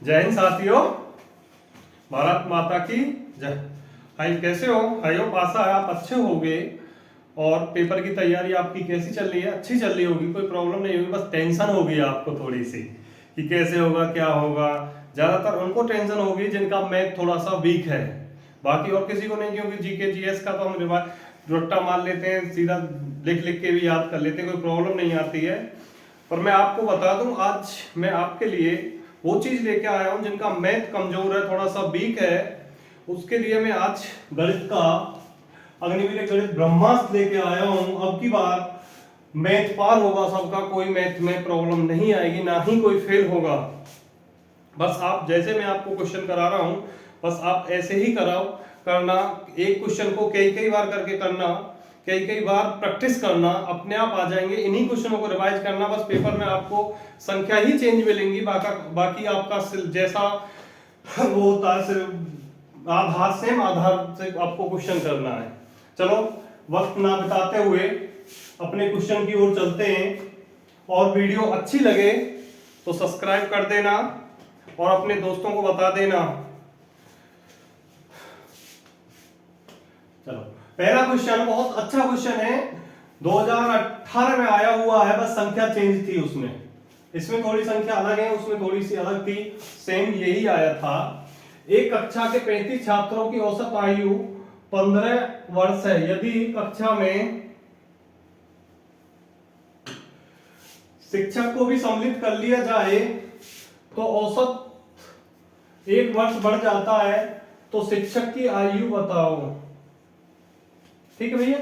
जय हिंद साथियों, भारत माता की जय। हाय, कैसे हो? आई होप आशा है आप अच्छे होगे। और पेपर की तैयारी आपकी कैसी चल रही है? अच्छी चल रही होगी, कोई प्रॉब्लम नहीं होगी, बस टेंशन होगी आपको थोड़ी सी कि कैसे होगा, क्या होगा। ज्यादातर उनको टेंशन होगी जिनका मैथ थोड़ा सा वीक है, बाकी और किसी को नहीं, क्योंकि जीके जीएस का तो हम रट्टा मार लेते हैं, सीधा लिख लिख के भी याद कर लेते हैं, कोई प्रॉब्लम नहीं आती है। पर मैं आपको बता दूं, आज मैं आपके लिए वो चीज लेके आया हूं जिनका मैथ कमजोर है, थोड़ा सा वीक है, उसके लिए मैं आज गणित का अग्निवीर गणित ब्रह्मास्त्र लेके आया हूं। अब की बार मैथ पार होगा सबका, कोई मैथ में प्रॉब्लम नहीं आएगी, ना ही कोई फेल होगा। बस आप जैसे मैं आपको क्वेश्चन करा रहा हूं, बस आप ऐसे ही कराओ करना। एक क्वेश्चन को कई कई बार करके करना, कई कई बार प्रैक्टिस करना, अपने आप आ जाएंगे। इन्हीं क्वेश्चनों को रिवाइज करना, बस पेपर में आपको संख्या ही चेंज मिलेंगी, बाकी आपका जैसा वो होता है सिर्फ आधार, सेम आधार से आपको क्वेश्चन करना है। चलो वक्त ना बिताते हुए अपने क्वेश्चन की ओर चलते हैं। और वीडियो अच्छी लगे तो सब्सक्राइब कर देना और अपने दोस्तों को बता देना। चलो, पहला क्वेश्चन बहुत अच्छा क्वेश्चन है, 2018 में आया हुआ है, बस संख्या चेंज थी उसमें। इसमें थोड़ी संख्या अलग है, उसमें थोड़ी सी अलग थी, सेम यही आया था। एक कक्षा के 35 छात्रों की औसत आयु 15 वर्ष है। यदि कक्षा में शिक्षक को भी सम्मिलित कर लिया जाए तो औसत 1 वर्ष बढ़ जाता है, तो शिक्षक की आयु बताओ। ठीक है भैया,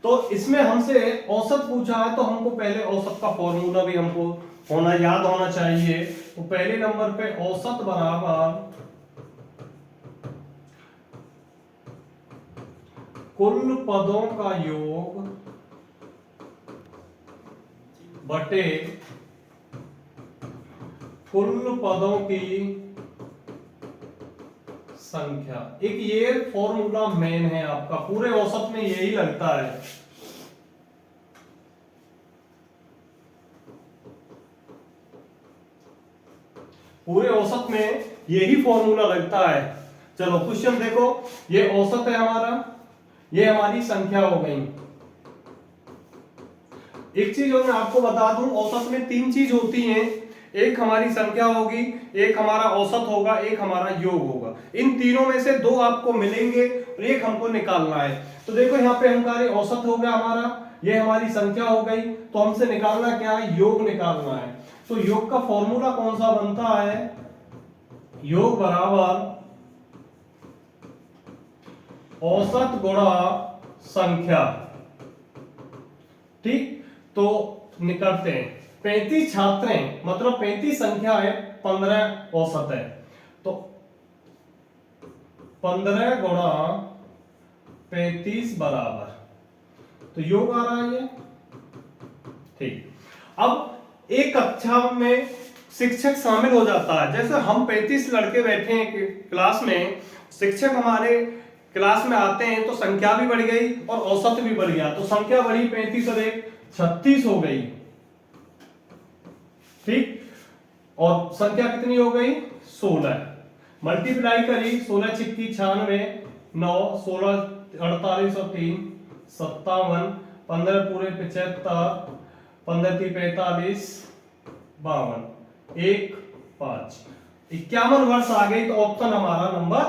तो इसमें हमसे औसत पूछा है, तो हमको पहले औसत का फॉर्मूला भी हमको याद होना चाहिए। तो पहले नंबर पे औसत बराबर कुल पदों का योग बटे कुल पदों की संख्या। एक ये फॉर्मूला मेन है आपका, पूरे औसत में यही लगता है। पूरे औसत में यही फॉर्मूला लगता है। चलो क्वेश्चन देखो, ये औसत है हमारा, ये हमारी संख्या हो गई। एक चीज और मैं आपको बता दूं, औसत में 3 चीज होती हैं, एक हमारी संख्या होगी, एक हमारा औसत होगा, एक हमारा योग होगा। इन तीनों में से 2 आपको मिलेंगे और एक हमको निकालना है। तो देखो यहाँ पे हमारे औसत हो गया हमारा, ये हमारी संख्या हो गई, तो हमसे निकालना क्या है? योग निकालना है। तो योग का फॉर्मूला कौन सा बनता है? योग बराबर औसत गुणा संख्या। ठीक, तो निकलते हैं। 35 छात्र हैं, मतलब 35 संख्या है, 15 औसत है, तो 15 गुणा 35 बराबर, तो योग आ रहा है ये। ठीक, अब एक कक्षा में शिक्षक शामिल हो जाता है। जैसे हम 35 लड़के बैठे हैं क्लास में, शिक्षक हमारे क्लास में आते हैं, तो संख्या भी बढ़ गई और औसत भी बढ़ गया। तो संख्या बढ़ी 35 और 1 36 हो गई। ठीक, और संख्या कितनी हो गई? 16। मल्टीप्लाई करी, 16 छिक्की 96, 9 16 48 और 3 57, 15 पूरे 75, 15 3 45, 52, 1 5 51 वर्ष आ गई। तो ऑप्शन हमारा नंबर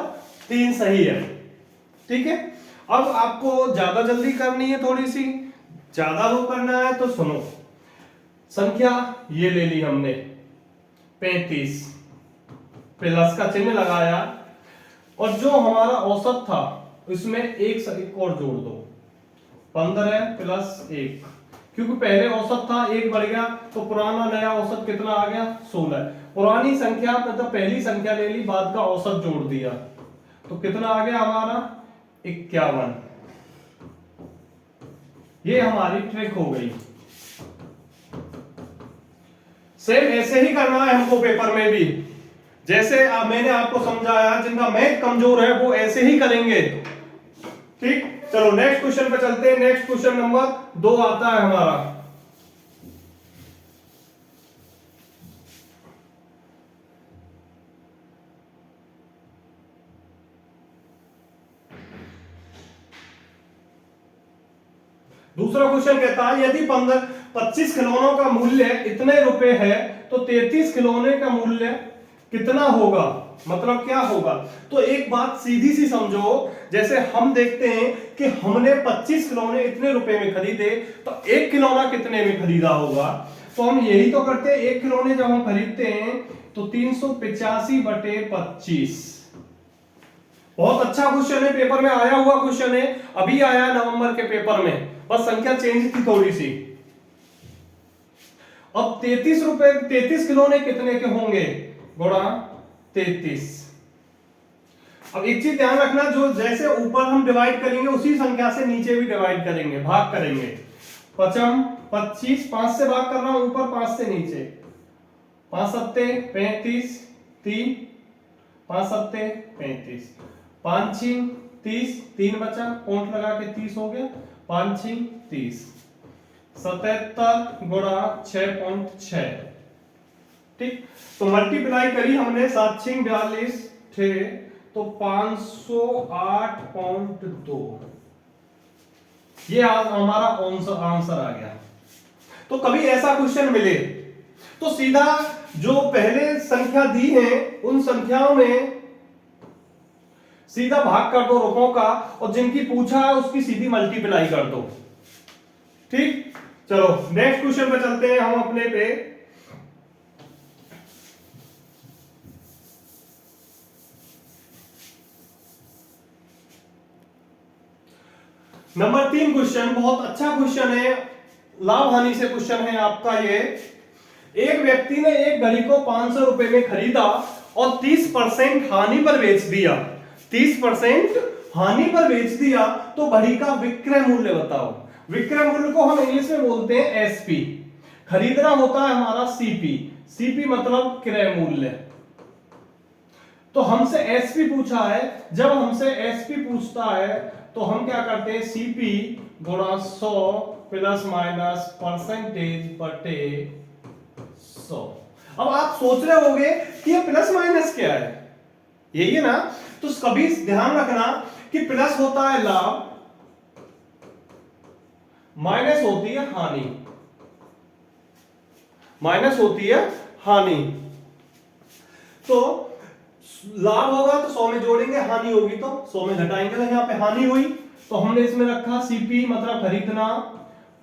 3 सही है। ठीक है, अब आपको ज्यादा जल्दी करनी है, थोड़ी सी ज्यादा वो करना है, तो सुनो। संख्या ये ले ली हमने 35, प्लस का चिन्ह लगाया, और जो हमारा औसत था उसमें एक और जोड़ दो, 15 प्लस 1, क्योंकि पहले औसत था, 1 बढ़ गया, तो पुराना नया औसत कितना आ गया? 16। पुरानी संख्या मतलब पहली संख्या ले ली, बाद का औसत जोड़ दिया, तो कितना आ गया हमारा? 51। ये हमारी ट्रिक हो गई। सेम ऐसे ही करना है हमको पेपर में भी, जैसे मैंने आपको समझाया। जिनका मैथ कमजोर है वो ऐसे ही करेंगे। ठीक, चलो नेक्स्ट क्वेश्चन पे चलते हैं। नेक्स्ट क्वेश्चन नंबर 2 आता है हमारा। दूसरा क्वेश्चन कहता है यदि 25 खिलौनों का मूल्य इतने रुपए है तो 33 खिलौने का मूल्य कितना होगा, मतलब क्या होगा। तो एक बात सीधी सी समझो, जैसे हम देखते हैं कि हमने 25 खिलौने इतने रुपए में खरीदे तो एक खिलौना कितने में खरीदा होगा। तो हम यही तो करते हैं, एक खिलौने जब हम खरीदते हैं तो 385/25। बहुत अच्छा क्वेश्चन है, पेपर में आया हुआ क्वेश्चन है, अभी आया नवंबर के पेपर में, बस संख्या चेंज थी थोड़ी सी। अब 33 खिलौने कितने के होंगे, गुणा 33। अब एक चीज ध्यान रखना, जो जैसे ऊपर हम डिवाइड करेंगे उसी संख्या से नीचे भी डिवाइड करेंगे, भाग करेंगे। 25, 5 से भाग कर रहा हूं ऊपर, 5 से नीचे, 5 सत्ते 35, 3 5 सत्ते 35, 5 छीं 30, 3 बचा, पॉइंट लगा के 30 हो गया, 5 छीं 30, 77 गुणा 6.6। ठीक, तो मल्टीप्लाई करी हमने, 7 छीं 42 थे तो 508.2, ये हमारा आंसर आ गया। तो कभी ऐसा क्वेश्चन मिले तो सीधा जो पहले संख्या दी है उन संख्याओं में सीधा भाग कर दो रुपयों का, और जिनकी पूछा है उसकी सीधी मल्टीप्लाई कर दो। ठीक, चलो नेक्स्ट क्वेश्चन पे चलते हैं हम अपने पे। नंबर 3 क्वेश्चन बहुत अच्छा क्वेश्चन है, लाभ हानि से क्वेश्चन है आपका ये। एक व्यक्ति ने एक घड़ी को 500 रुपए में खरीदा और 30% हानि पर बेच दिया, 30% हानि पर बेच दिया, तो घड़ी का विक्रय मूल्य बताओ। विक्रय मूल्य को हम इंग्लिश में बोलते हैं एसपी, खरीदना होता है हमारा सीपी, सीपी मतलब क्रय मूल्य। तो हमसे एसपी पूछा है, जब हमसे एसपी पूछता है तो हम क्या करते हैं, सीपी गुणा 100 प्लस माइनस परसेंटेज बटे 100। अब आप सोच रहे होंगे कि ये प्लस माइनस क्या है, यही है ना। तो कभी ध्यान रखना कि प्लस होता है लाभ, माइनस होती है हानि, माइनस होती है हानि। तो लाभ होगा तो 100 में जोड़ेंगे, हानि होगी तो 100 में घटाएंगे, तो यहां पे हानि हुई तो हमने इसमें रखा सीपी मतलब खरीदना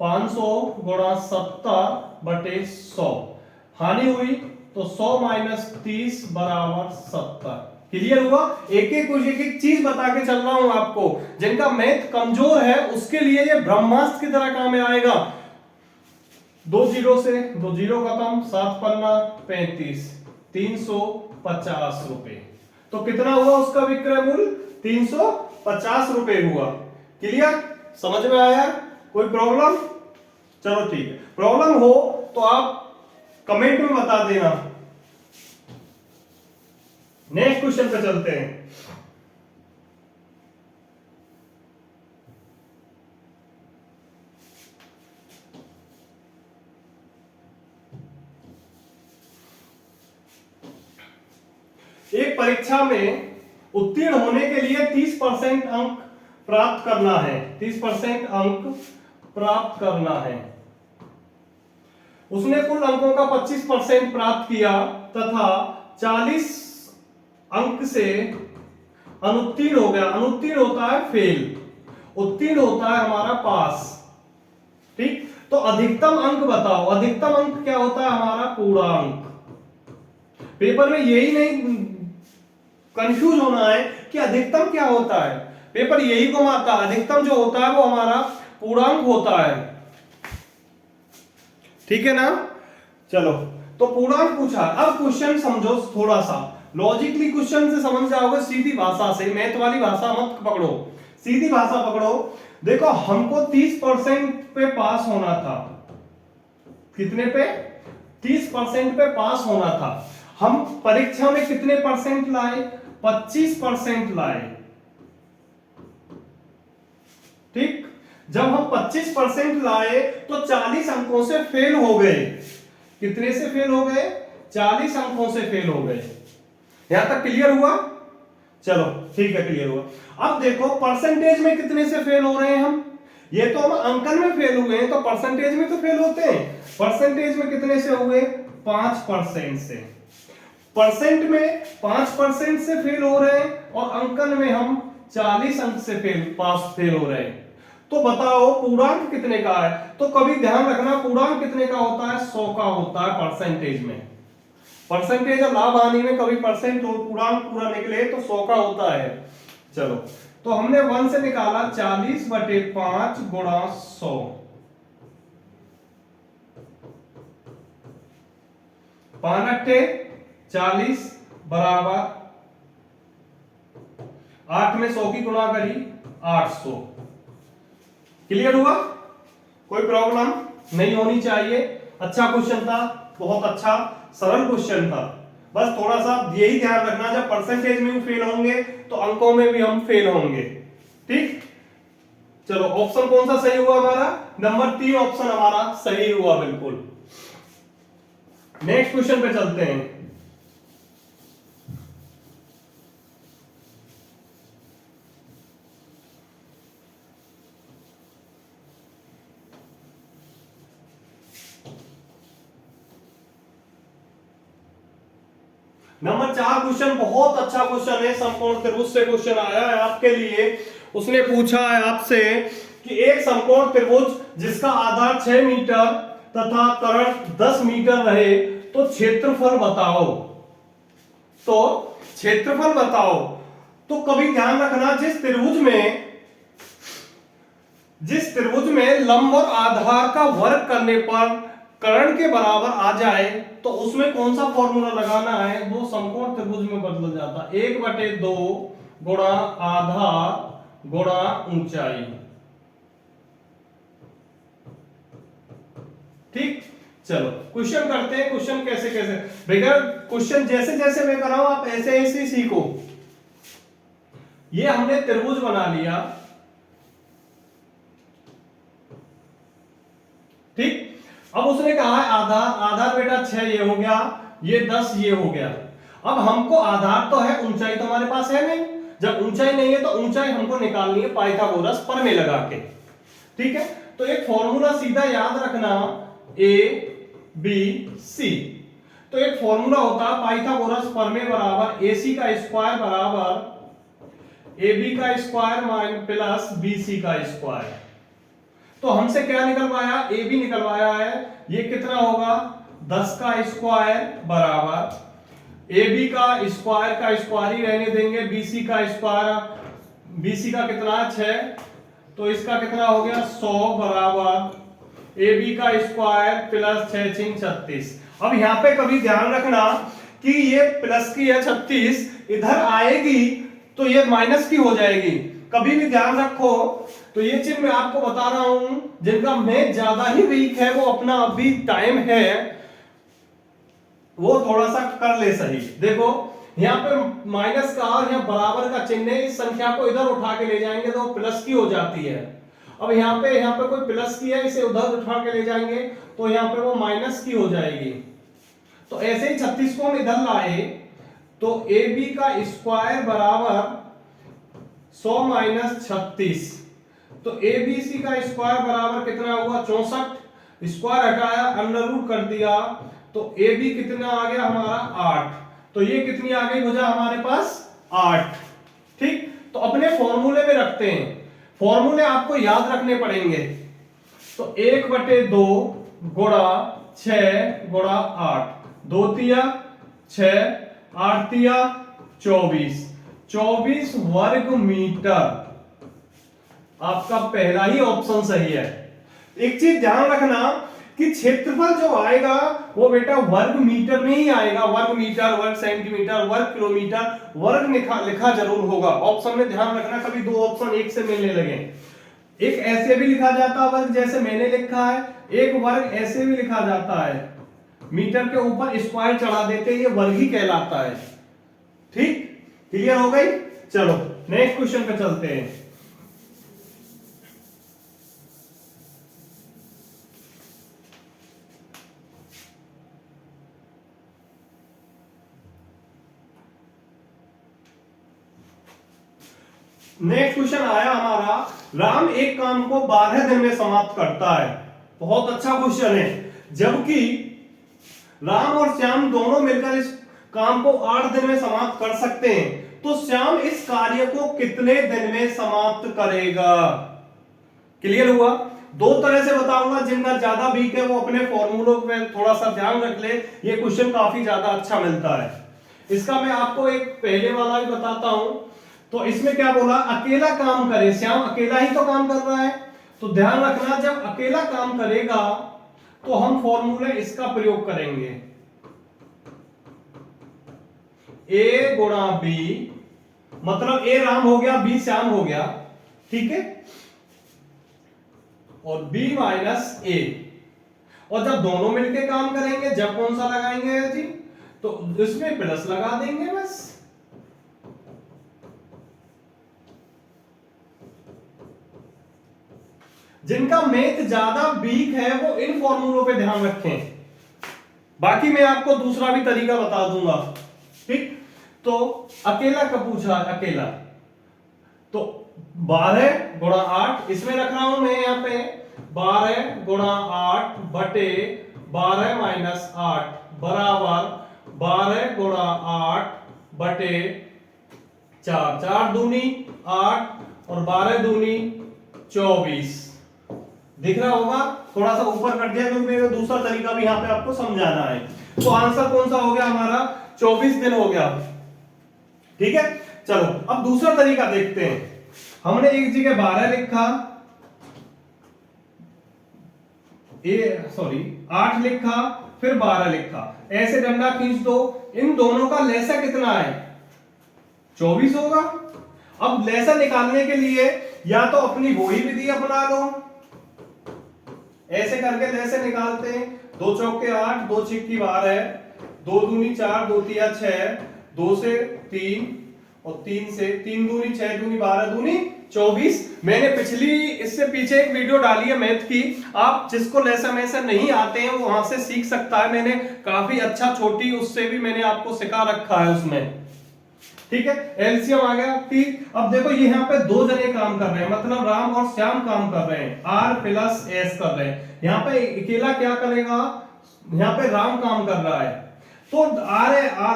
500 गुणा 70/100, हानि हुई तो 100 माइनस 30 बराबर 70। क्लियर हुआ। एक एक चीज बता के चल रहा हूं आपको, जिनका मैथ कमजोर है उसके लिए ये ब्रह्मास्त्र की तरह काम में आएगा। 2 जीरो से 2 जीरो खत्म, 7 पन्ना 35, 350 रुपए। तो कितना हुआ उसका विक्रय मूल्य, 350 रुपए हुआ। क्लियर, समझ में आया, कोई प्रॉब्लम। चलो ठीक है, प्रॉब्लम हो तो आप कमेंट में बता देना। नेक्स्ट क्वेश्चन पे चलते हैं। एक परीक्षा में उत्तीर्ण होने के लिए 30% अंक प्राप्त करना है, 30% अंक प्राप्त करना है। उसने कुल अंकों का 25% प्राप्त किया तथा 40 अंक से अनुत्तीर्ण हो गया। अनुत्तीर्ण होता है फेल, उत्तीर्ण होता है हमारा पास। ठीक, तो अधिकतम अंक बताओ। अधिकतम अंक क्या होता है हमारा, पूर्णांक। पेपर में यही नहीं कंफ्यूज होना है कि अधिकतम क्या होता है, पेपर यही घुमाता है। अधिकतम जो होता है वो हमारा पूर्णांक होता है, ठीक है ना। चलो, तो पूर्णांक पूछा। अब क्वेश्चन समझो, थोड़ा सा लॉजिकली क्वेश्चन से समझ जाओगे, सीधी भाषा से, मैथ वाली भाषा मत पकड़ो, सीधी भाषा पकड़ो। देखो, हमको 30% पे पास होना था। कितने पे, 30% पे पास होना था। हम परीक्षा में कितने परसेंट लाए, 25% लाए। ठीक, जब हम 25% लाए तो 40 अंकों से फेल हो गए। कितने से फेल हो गए, 40 अंकों से फेल हो गए। यहां तक क्लियर हुआ। चलो ठीक है, क्लियर हुआ। अब देखो परसेंटेज में कितने से फेल हो रहे हैं हम, ये तो हम अंकन में फेल हुए हैं, तो परसेंटेज में तो फेल होते हैं। परसेंटेज में कितने से हुए? 5% से। परसेंट में 5% से फेल हो रहे हैं और अंकन में हम 40 अंक से फेल हो रहे हैं। तो बताओ पूर्णांक कितने का है? तो कभी ध्यान रखना पूर्णांक कितने का होता है? 100 का होता है परसेंटेज में। परसेंटेज और लाभ हानि में कभी परसेंट पूर्णांक पूरा निकले तो 100 का होता है। चलो, तो हमने 1 से निकाला 40/5 गुणा 100। 5×8 = 40 बराबर 8 में 100 की गुणा करी 800। क्लियर हुआ? कोई प्रॉब्लम नहीं होनी चाहिए। अच्छा क्वेश्चन था, बहुत अच्छा सरल क्वेश्चन था। बस थोड़ा सा यही ध्यान रखना, जब परसेंटेज में भी फेल होंगे तो अंकों में भी हम फेल होंगे। ठीक, चलो ऑप्शन कौन सा सही हुआ हमारा? नंबर 3 ऑप्शन हमारा सही हुआ बिल्कुल। नेक्स्ट क्वेश्चन पे चलते हैं। नंबर 4 क्वेश्चन बहुत अच्छा क्वेश्चन है, समकोण त्रिभुज से क्वेश्चन आया है आपके लिए। उसने पूछा है आपसे कि एक समकोण त्रिभुज जिसका आधार 6 मीटर तथा कर्ण 10 मीटर रहे तो क्षेत्रफल बताओ। तो क्षेत्रफल बताओ। तो कभी ध्यान रखना, जिस त्रिभुज में लंब और आधार का वर्ग करने पर कर्ण के बराबर आ जाए तो उसमें कौन सा फॉर्मूला लगाना है? वो समकोण त्रिभुज में बदल जाता है। 1/2 गुणा आधार गुणा ऊंचाई। ठीक, चलो क्वेश्चन करते हैं। क्वेश्चन कैसे कैसे भैया, क्वेश्चन जैसे जैसे मैं कर रहा हूं आप ऐसे ऐसे सीखो। ये हमने त्रिभुज बना लिया। ठीक, अब उसने कहा है आधार बेटा 6 ये हो गया, ये 10 ये हो गया। अब हमको आधार तो है, ऊंचाई तो हमारे पास है नहीं। जब ऊंचाई नहीं है तो ऊंचाई हमको निकालनी है पाइथागोरस प्रमेय लगा के। ठीक है, तो एक फॉर्मूला सीधा याद रखना, ए बी सी। तो एक फॉर्मूला होता है पाइथागोरस प्रमेय बराबर AC का स्क्वायर बराबर AB का स्क्वायर प्लस BC का स्क्वायर। तो हमसे क्या निकलवाया? ए बी निकलवाया है। ये कितना होगा? 10 का स्क्वायर बराबर ए बी का स्क्वायर ही रहने देंगे, बीसी का स्क्वायर, बीसी का कितना? 6, तो इसका कितना हो गया? 100 बराबर ए बी का स्क्वायर प्लस 6 6 36। अब यहां पे कभी ध्यान रखना कि ये प्लस की है 36, इधर आएगी तो ये माइनस की हो जाएगी। कभी भी ध्यान रखो। तो ये चीज मैं आपको बता रहा हूं, जिनका मैथ ज्यादा ही वीक है वो अपना अभी टाइम है वो थोड़ा सा कर ले सही। देखो यहाँ पे माइनस का और यहाँ बराबर का चिन्ह है, इस संख्या को इधर उठा के ले जाएंगे तो प्लस की हो जाती है। अब यहाँ पे कोई प्लस की है, इसे उधर उठा के ले जाएंगे तो यहाँ पे वो माइनस की हो जाएगी। तो ऐसे ही 36 को हम इधर लाए तो ए बी का स्क्वायर बराबर 100 - 36, तो ए बी सी का स्क्वायर बराबर कितना हुआ? 64। स्क्वायर हटाया, अंडर रूट कर दिया, तो ए बी कितना आ गया हमारा? 8। तो ये कितनी आ गई भुजा हमारे पास? 8। ठीक, तो अपने फॉर्मूले में रखते हैं। फॉर्मूले आपको याद रखने पड़ेंगे। तो 1/2 गुणा 6 गुणा 8, 2 तिया 6, 8 तिया 24, 24 वर्ग मीटर। आपका पहला ही ऑप्शन सही है। एक चीज ध्यान रखना कि क्षेत्रफल जो आएगा वो बेटा वर्ग मीटर में ही आएगा। वर्ग मीटर, वर्ग सेंटीमीटर, वर्ग किलोमीटर, वर्ग लिखा जरूर होगा। ऑप्शन में ध्यान रखना, कभी दो ऑप्शन एक से मिलने लगे। एक ऐसे भी लिखा जाता है वर्ग जैसे मैंने लिखा है, एक वर्ग ऐसे भी लिखा जाता है, मीटर के ऊपर स्क्वायर चढ़ा देते, ये वर्ग ही कहलाता है। ठीक, क्लियर हो गई? चलो नेक्स्ट क्वेश्चन पे चलते हैं। नेक्स्ट क्वेश्चन आया हमारा राम एक काम को 12 दिन में समाप्त करता है। बहुत अच्छा क्वेश्चन है। जबकि राम और श्याम दोनों मिलकर इस काम को 8 दिन में समाप्त कर सकते हैं, तो श्याम इस कार्य को कितने दिन में समाप्त करेगा? क्लियर हुआ? दो तरह से बताऊंगा, जिनका ज्यादा वीक है वो अपने फॉर्मूलों में थोड़ा सा ध्यान रख ले, ये क्वेश्चन काफी ज्यादा अच्छा मिलता है। इसका मैं आपको एक पहले वाला भी बताता हूं। तो इसमें क्या बोला, अकेला काम करे, श्याम अकेला ही तो काम कर रहा है। तो ध्यान रखना, जब अकेला काम करेगा तो हम फॉर्मूले इसका प्रयोग करेंगे, ए गुणा बी, मतलब ए राम हो गया, बी श्याम हो गया, ठीक है, और b माइनस ए। और जब दोनों मिलके काम करेंगे, जब कौन सा लगाएंगे जी, तो इसमें प्लस लगा देंगे बस। जिनका मैथ ज्यादा वीक है वो इन फॉर्मूलों पे ध्यान रखें, बाकी मैं आपको दूसरा भी तरीका बता दूंगा, ठीक। तो अकेला का पूछा, अकेला तो 12 गुणा 8, इसमें रख रहा हूं मैं यहां पे 12 गुणा 8 बटे 12 माइनस 8 बराबर 12 गुणा 8 बटे 4, 4 दूनी 8 और 12 दूनी 24। दिख रहा होगा, थोड़ा सा ऊपर कर दिया क्योंकि मेरा दूसरा तरीका भी यहां पे आपको समझाना है। तो आंसर कौन सा हो गया हमारा, 24 दिन हो गया, ठीक है। चलो अब दूसरा तरीका देखते हैं। हमने एक जगह 12 लिखा, 8 लिखा, फिर 12 लिखा, ऐसे डंडा खींच दो, इन दोनों का लैसा कितना है, 24 होगा। अब लैसा निकालने के लिए या तो अपनी वही विधि अपना लो, ऐसे करके लैसे निकालते हैं, 2 चौके 8, 2 छिक्की 12, 2 दूनी 4, 2 तिया 6, 2 से 3 और 3 से 3 दूनी 6 दूनी 12 दूनी 24। मैंने पिछली इससे पीछे एक वीडियो डाली है मैथ की, आप जिसको लैसा मैसा नहीं आते हैं वो वहां से सीख सकता है। मैंने काफी अच्छा छोटी उससे भी मैंने आपको सिखा रखा है उसमें, ठीक है। एलसीएम आ गया, ठीक। अब देखो ये यहाँ पे दो जने काम कर रहे हैं, मतलब राम और श्याम काम कर रहे हैं, आर प्लस एस कर रहे हैं। यहाँ पे अकेला क्या करेगा, यहाँ पे राम काम कर रहा है, तो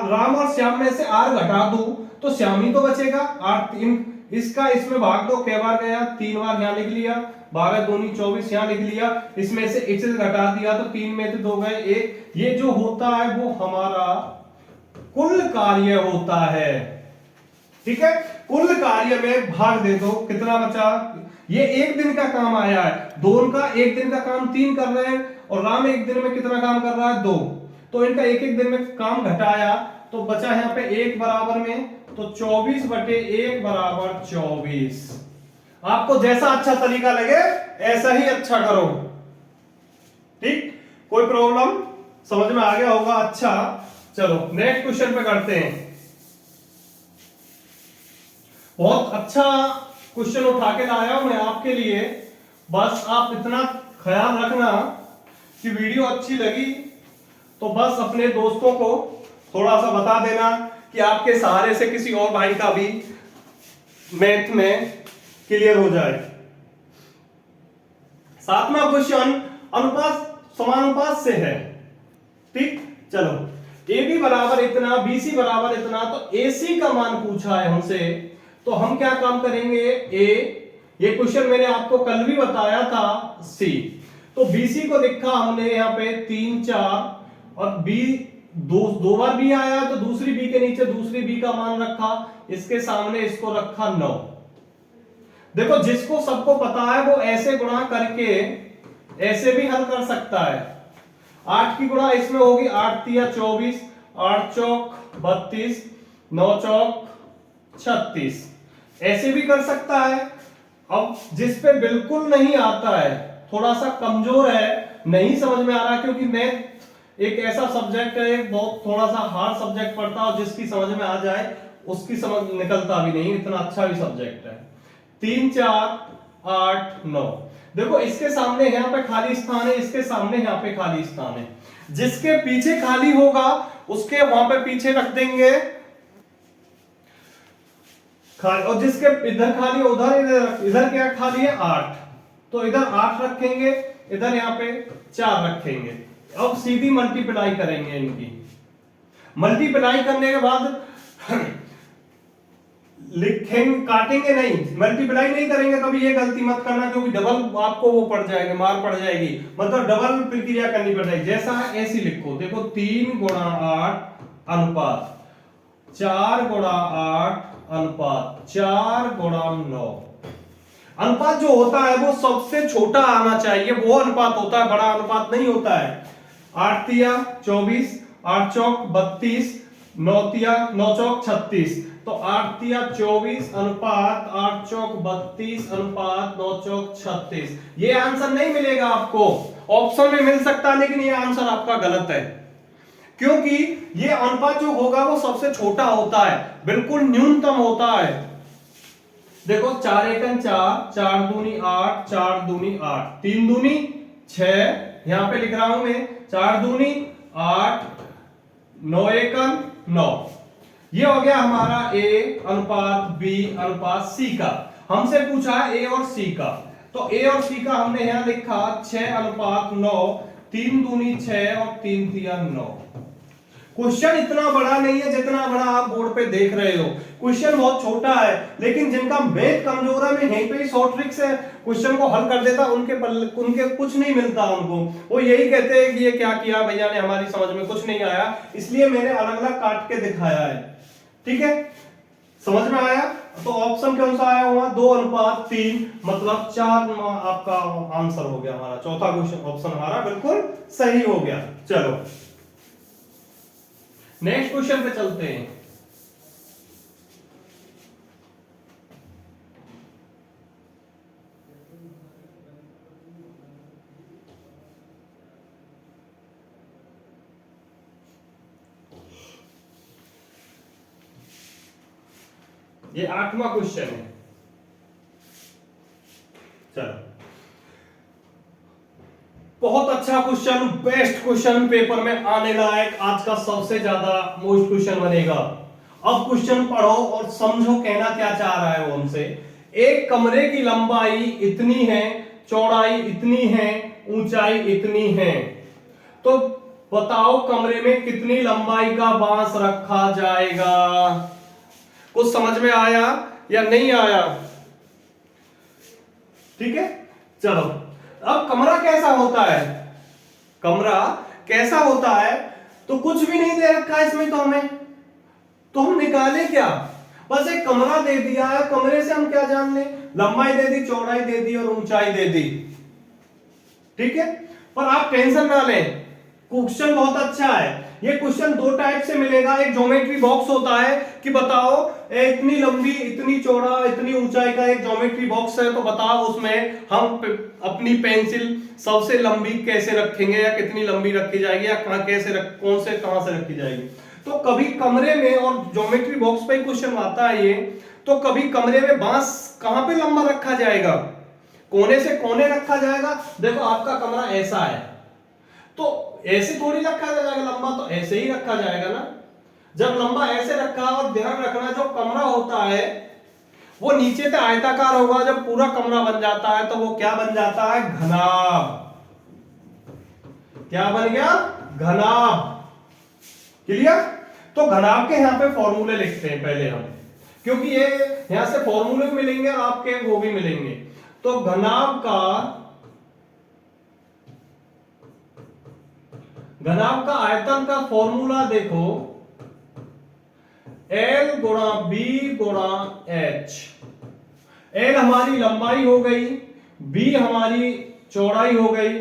राम और श्याम में से आर घटा दूं तो श्याम ही तो बचेगा। आर 3, इसका इसमें भाग दो, कै बार गया, 3 बार यहाँ लिख लिया, 12 दूनी 24 यहाँ लिख लिया, इसमें से एक से घटा दिया तो 3 में से 2 गए 1। ये जो होता है वो हमारा कुल कार्य होता है, ठीक है। कुल कार्य में भाग दे दो, कितना बचा, ये 1 दिन का काम आया है, दोनों का 1 दिन का काम 3 कर रहे हैं, और राम 1 दिन में कितना काम कर रहा है, 2, तो इनका 1 दिन में काम घटाया तो बचा यहाँ पे 1 बराबर में, तो 24 बटे 1 बराबर 24। आपको जैसा अच्छा तरीका लगे ऐसा ही अच्छा करो, ठीक। कोई प्रॉब्लम, समझ में आ गया होगा, अच्छा। चलो नेक्स्ट क्वेश्चन पे करते हैं। बहुत अच्छा क्वेश्चन उठा के लाया हूं मैं आपके लिए, बस आप इतना ख्याल रखना कि वीडियो अच्छी लगी तो बस अपने दोस्तों को थोड़ा सा बता देना कि आपके सहारे से किसी और भाई का भी मैथ में क्लियर हो जाए। 7वां क्वेश्चन अनुपात समानुपात से है, ठीक। चलो ए बी बराबर इतना, बी सी बराबर इतना, तो ए सी का मान पूछा है हमसे, तो हम क्या काम करेंगे, ए, ये क्वेश्चन मैंने आपको कल भी बताया था, सी, तो बीसी को लिखा हमने यहाँ पे 3 4, और बी दो बार बी आया तो दूसरी बी के नीचे दूसरी बी का मान रखा, इसके सामने इसको रखा 9। देखो जिसको सबको पता है वो ऐसे गुणा करके ऐसे भी हल कर सकता है। 8 की गुणा इसमें होगी, 8 तिया 24, 8 चौक 32, 9 चौक 36, ऐसे भी कर सकता है। अब जिस पे बिल्कुल नहीं आता है, थोड़ा सा कमजोर है, नहीं समझ में आ रहा, क्योंकि मैथ एक ऐसा सब्जेक्ट है, बहुत थोड़ा सा हार्ड सब्जेक्ट पड़ता है, और जिसकी समझ में आ जाए उसकी समझ निकलता भी नहीं, इतना अच्छा भी सब्जेक्ट है। 3 4 8 9, देखो इसके सामने यहाँ पे खाली स्थान है, इसके सामने यहाँ पे खाली स्थान है, जिसके पीछे खाली होगा उसके वहां पे पीछे रख देंगे खाली, और जिसके इधर खाली उधर इधर इधर क्या खाली है 8, तो इधर 8 रखेंगे, इधर यहाँ पे 4 रखेंगे। अब सीधी मल्टीप्लाई करेंगे इनकी। मल्टीप्लाई करने के बाद लिखेंगे, काटेंगे नहीं, मल्टीप्लाई नहीं करेंगे कभी, ये गलती मत करना क्योंकि डबल आपको वो पड़ जाएगा, मार पड़ जाएगी, मतलब डबल प्रक्रिया करनी पड़ जाएगी। जैसा है ऐसी लिखो, देखो 3 गुणा 8 अनुपात 4 गुणा 8 अनुपात 4 गुणा 9। अनुपात जो होता है वो सबसे छोटा आना चाहिए, वो अनुपात होता है, बड़ा अनुपात नहीं होता है। 8 तिया 24, 8 चौक 32, 9 तिया 9 चौक 36, तो 8 तिया 24 अनुपात 8 चौक 32 अनुपात 9 चौक 36। ये आंसर नहीं मिलेगा आपको, ऑप्शन में मिल सकता है लेकिन ये आंसर आपका गलत है, क्योंकि ये अनुपात जो होगा वो सबसे छोटा होता है, बिल्कुल न्यूनतम होता है। देखो 4 एकन 4, 4 दूनी 8, 4 दूनी 8, 3 दूनी 6, यहां पे लिख रहा हूं मैं 4 दूनी 8, 9 एकन 9। ये हो गया हमारा ए अनुपात बी अनुपात सी का। हमसे पूछा है ए और सी का, तो ए और सी का हमने यहां लिखा 6 अनुपात 9, 3 दूनी 6 और 3 तिया 9। क्वेश्चन इतना बड़ा नहीं है जितना बड़ा आप बोर्ड पे देख रहे हो, क्वेश्चन बहुत छोटा है, लेकिन जिनका मैथ कमजोर है मैं यहीं पे ही शॉर्ट ट्रिक से क्वेश्चन को हल कर देता, उनके कुछ नहीं मिलता उनको, वो यही कहते हैं कि ये क्या किया भैया ने, हमारी समझ में कुछ नहीं आया, इसलिए मैंने अलग अलग काट के दिखाया है। ठीक है, समझ में आया? तो ऑप्शन कौन सा आया हुआ 2 अनुपात 3, मतलब 4 आपका आंसर हो गया हमारा, चौथा क्वेश्चन ऑप्शन हमारा बिल्कुल सही हो गया। चलो नेक्स्ट क्वेश्चन पे चलते हैं। ये 8वां क्वेश्चन है। चलो, बहुत अच्छा क्वेश्चन, बेस्ट क्वेश्चन, पेपर में आने लायक, आज का सबसे ज्यादा मोस्ट क्वेश्चन बनेगा। अब क्वेश्चन पढ़ो और समझो कहना क्या चाह रहा है वो हमसे। एक कमरे की लंबाई इतनी है, चौड़ाई इतनी है, ऊंचाई इतनी है, तो बताओ कमरे में कितनी लंबाई का बांस रखा जाएगा। कुछ समझ में आया या नहीं आया? ठीक है, चलो अब कमरा कैसा होता है, कमरा कैसा होता है, तो कुछ भी नहीं दे रखा है इसमें, तो हमें, तो हम निकाले क्या, बस एक कमरा दे दिया है, कमरे से हम क्या जान लें, लंबाई दे दी, चौड़ाई दे दी और ऊंचाई दे दी। ठीक है, पर आप टेंशन ना लें, क्वेश्चन बहुत अच्छा है। ये क्वेश्चन 2 टाइप से मिलेगा, एक ज्योमेट्री बॉक्स होता है कि बताओ इतनी लंबी, इतनी चौड़ा, इतनी ऊंचाई का एक ज्योमेट्री बॉक्स है, तो बताओ उसमें हम अपनी पेंसिल सबसे लंबी कैसे रखेंगे, या कितनी लंबी रखी जाएगी, या कहां कैसे कौन से कहां से रखी जाएगी। तो कभी कमरे में, और ज्योमेट्री बॉक्स पे क्वेश्चन आता है ये, तो कभी कमरे में बांस कहां पे लंबा रखा जाएगा, कोने से कोने रखा जाएगा। देखो आपका कमरा ऐसा है, तो ऐसे थोड़ी रखा जाएगा लंबा, तो ऐसे ही रखा जाएगा ना। जब लंबा ऐसे रखा, और ध्यान रखना जो कमरा होता है वो नीचे से आयताकार होगा, जब पूरा कमरा बन जाता है तो वो क्या बन जाता है, घनाभ। क्या बन गया, घनाभ। क्लियर? तो घनाभ के यहां पे फॉर्मूले लिखते हैं पहले हम, क्योंकि ये यहां से फॉर्मूले भी मिलेंगे और आपके वो भी मिलेंगे। तो घनाभ का आयतन का फॉर्मूला देखो, L गुणा B गुणा H। L हमारी लंबाई हो गई, B हमारी चौड़ाई हो गई,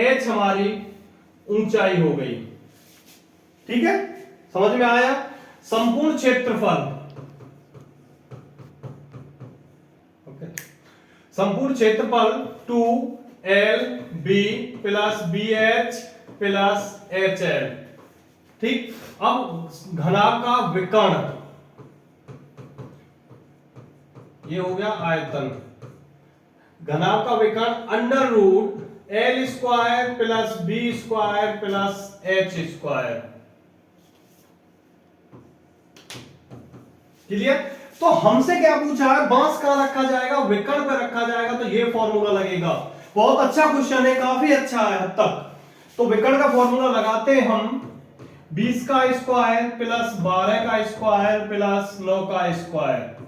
H हमारी ऊंचाई हो गई। ठीक है, समझ में आया? संपूर्ण क्षेत्रफल, संपूर्ण क्षेत्रफल 2LB plus BH plus HL। ठीक, अब घनाभ का विकर्ण, ये हो गया आयतन। घनाभ का विकर्ण under root L square plus B square plus H square. Clear? तो हमसे क्या पूछा है, बांस कहां रखा जाएगा, विकर्ण पे रखा जाएगा, तो ये फॉर्मूला लगेगा। बहुत अच्छा क्वेश्चन है, काफी अच्छा है हद तक। तो विकर्ण का फॉर्मूला लगाते हैं हम, 20 का स्क्वायर प्लस 12 का स्क्वायर प्लस 9 का स्क्वायर।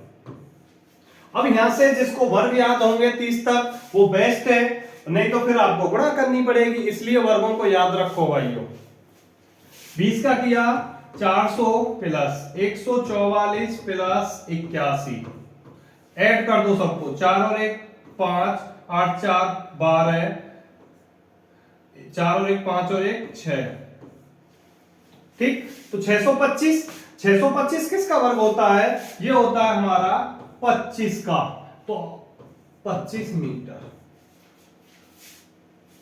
अब यहां से जिसको वर्ग याद होंगे 30 तक वो बेस्ट है, नहीं तो फिर आपको गुणा करनी पड़ेगी, इसलिए वर्गों को याद रखो भाइयों। 20 का किया 400 प्लस 144 प्लस 81, ऐड कर दो सबको, 4 और 1 5, 8 4 12, 4 और 1 5 और 1 6, ठीक। तो 625, 625 किसका वर्ग होता है, ये होता है हमारा 25 का, तो 25 मीटर।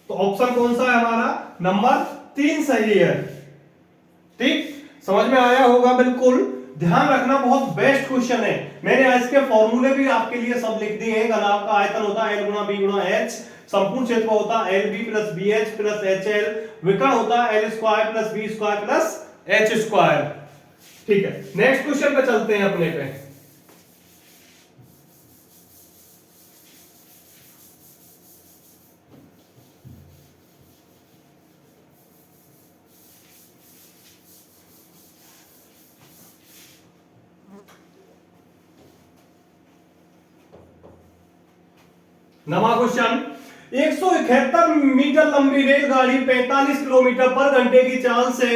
तो ऑप्शन कौन सा है हमारा, नंबर 3 सही है, ठीक। समझ में आया होगा, बिल्कुल ध्यान रखना, बहुत बेस्ट क्वेश्चन है। मैंने इसके फॉर्मूले भी आपके लिए सब लिख दिए हैं। घनाभ का आयतन होता है L गुणा B गुणा H, संपूर्ण क्षेत्र होता है LB plus BH plus HL, विकर्ण होता है L square plus B square plus H square, ठीक है। नेक्स्ट क्वेश्चन पे चलते हैं अपने पे। नवा क्वेश्चन, 171 मीटर लंबी रेलगाड़ी 45 किलोमीटर पर घंटे की चाल से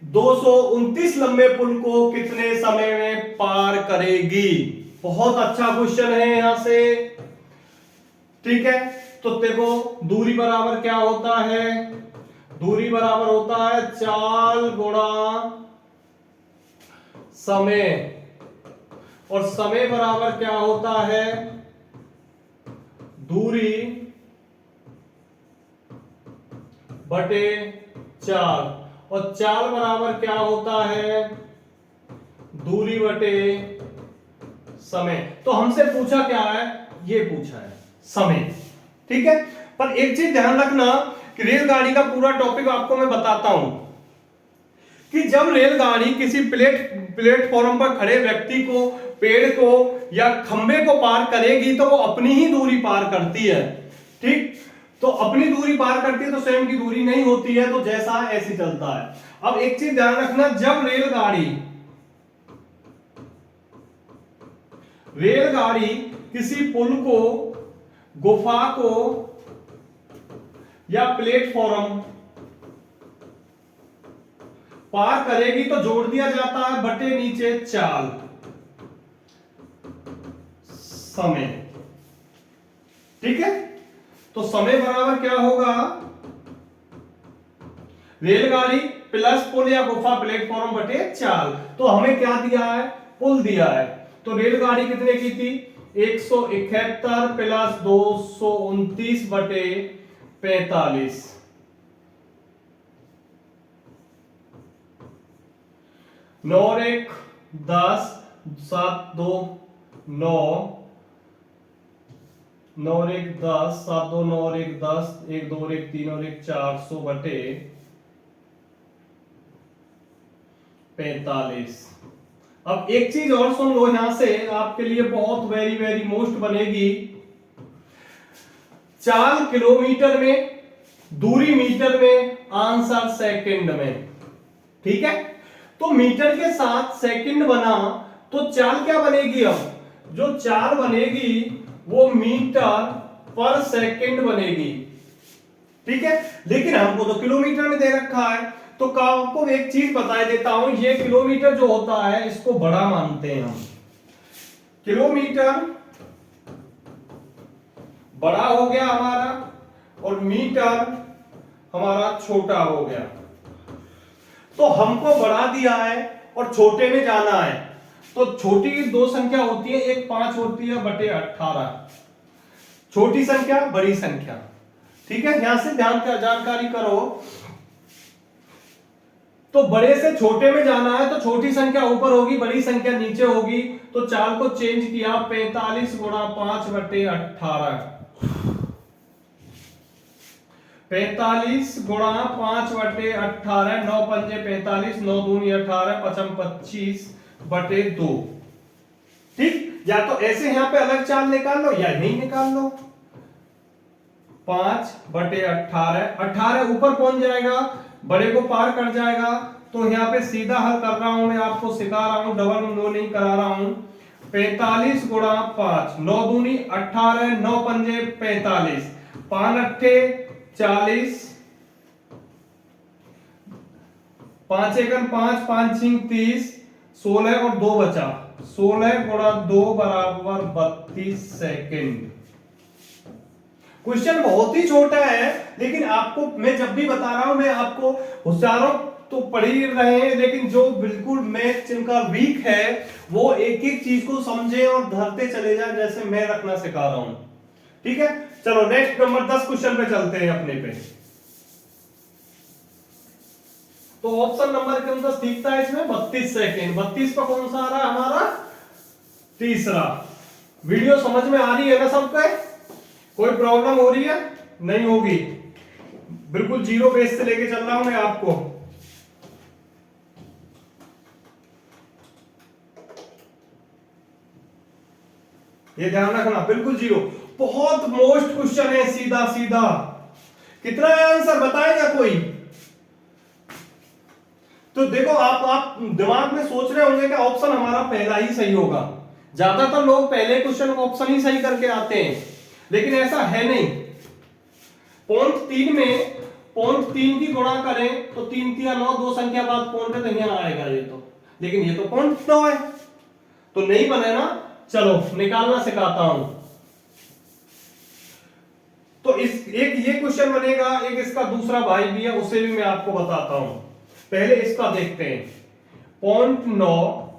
229 लंबे पुल को कितने समय में पार करेगी। बहुत अच्छा क्वेश्चन है यहां से, ठीक है। तो देखो दूरी बराबर क्या होता है, दूरी बराबर होता है चाल गुणा समय, और समय बराबर क्या होता है, दूरी बटे चाल, और चाल बराबर क्या होता है, दूरी बटे समय। तो हमसे पूछा क्या है, ये पूछा है समय, ठीक है। पर एक चीज ध्यान रखना कि रेलगाड़ी का पूरा टॉपिक आपको मैं बताता हूं कि जब रेलगाड़ी किसी प्लेटफॉर्म पर खड़े व्यक्ति को, पेड़ को या खंबे को पार करेगी तो वो अपनी ही दूरी पार करती है, ठीक। तो अपनी दूरी पार करती है तो स्वयं की दूरी नहीं होती है, तो जैसा है ऐसे चलता है। अब एक चीज ध्यान रखना, जब रेलगाड़ी किसी पुल को, गुफा को या प्लेटफॉर्म पार करेगी तो जोड़ दिया जाता है बटे नीचे चाल समय, ठीक है। तो समय बराबर क्या होगा, रेलगाड़ी प्लस पुल या गुफा प्लेटफॉर्म बटे चाल। तो हमें क्या दिया है, पुल दिया है। तो रेलगाड़ी कितने की थी, 171 प्लस 229 बटे 45, 9 और 1 10, 7 2 9, 9 और 1 10, 7 2 9 और 1 10, 1 2 और 1 3 और 1 400 बटे 45। अब एक चीज और सुन लो, यहां से आपके लिए बहुत वेरी वेरी मोस्ट बनेगी, चाल किलोमीटर में, दूरी मीटर में, आंसर सेकंड में, ठीक है। तो मीटर के साथ सेकंड बना तो चाल क्या बनेगी, अब जो चाल बनेगी वो मीटर पर सेकंड बनेगी, ठीक है। लेकिन हमको तो किलोमीटर में दे रखा है, तो आपको एक चीज बता देता हूं, ये किलोमीटर जो होता है इसको बड़ा मानते हैं हम, किलोमीटर बड़ा हो गया हमारा और मीटर हमारा छोटा हो गया। तो हमको बढ़ा दिया है और छोटे में जाना है, तो छोटी दो संख्या होती है, एक 5 होती है बटे 18, छोटी संख्या बड़ी संख्या, ठीक है। यहां से ध्यान का जानकारी करो, तो बड़े से छोटे में जाना है तो छोटी संख्या ऊपर होगी, बड़ी संख्या नीचे होगी। तो चाल को चेंज किया, 45 गुणा 5 बटे 18, 45 गुणा 5 बटे 18, 9 पंजे 45, 9 दूनी 18, 5 25 बटे 2, ठीक, या तो ऐसे यहाँ पे अलग चाल निकाल लो या यही निकाल लो। 5/18, 18 ऊपर कौन जाएगा, बड़े को पार कर जाएगा। तो यहाँ पे सीधा हल कर रहा हूं, मैं आपको सिखा रहा हूं, डबल नो नहीं करा रहा हूं। 45 गुणा 5, 9 दूनी 18, 9 पंजे 45, 5 अट्ठे 40, 5 एकन 5, 5 छिंग 30, 16 और 2 बचा, 16 गुणा 2 बराबर 32 सेकेंड। क्वेश्चन बहुत ही छोटा है, लेकिन आपको मैं जब भी बता रहा हूं, मैं आपको होशियारों तो पढ़ ही रहे हैं, लेकिन जो बिल्कुल मैथ जिनका वीक है वो एक एक चीज को समझे और धरते चले जाए, जैसे मैं रखना सिखा रहा हूं। ठीक है, चलो नेक्स्ट नंबर 10 क्वेश्चन पे चलते हैं अपने पे। तो ऑप्शन नंबर के अंदर दिखता है इसमें 32 सेकेंड। 32 पर कौन सा आ रहा है हमारा, तीसरा। वीडियो समझ में आ रही है ना सबको, कोई प्रॉब्लम हो रही है, नहीं होगी, बिल्कुल जीरो बेस से लेके चल रहा हूं मैं आपको। ये ध्यान रखना, बिल्कुल जीरो। बहुत मोस्ट क्वेश्चन है, सीधा सीधा। कितना है आंसर बताएगा कोई? तो देखो आप दिमाग में सोच रहे होंगे कि ऑप्शन हमारा पहला ही सही होगा। ज्यादातर लोग पहले क्वेश्चन को ऑप्शन ही सही करके आते हैं, लेकिन ऐसा है नहीं। पॉइंट 3 में पॉइंट 3 की गुणा करें तो 3 3 9, 2 संख्या बाद पॉइंट है तो यहाँ आएगा ये तो, लेकिन ये तो पॉइंट 9 है तो नहीं बनेगा। चलो निकालना सिखाता हूं। तो इस एक ये क्वेश्चन बनेगा, एक इसका दूसरा भाई भी है, उसे भी मैं आपको बताता हूं। पहले इसका देखते हैं। 0.9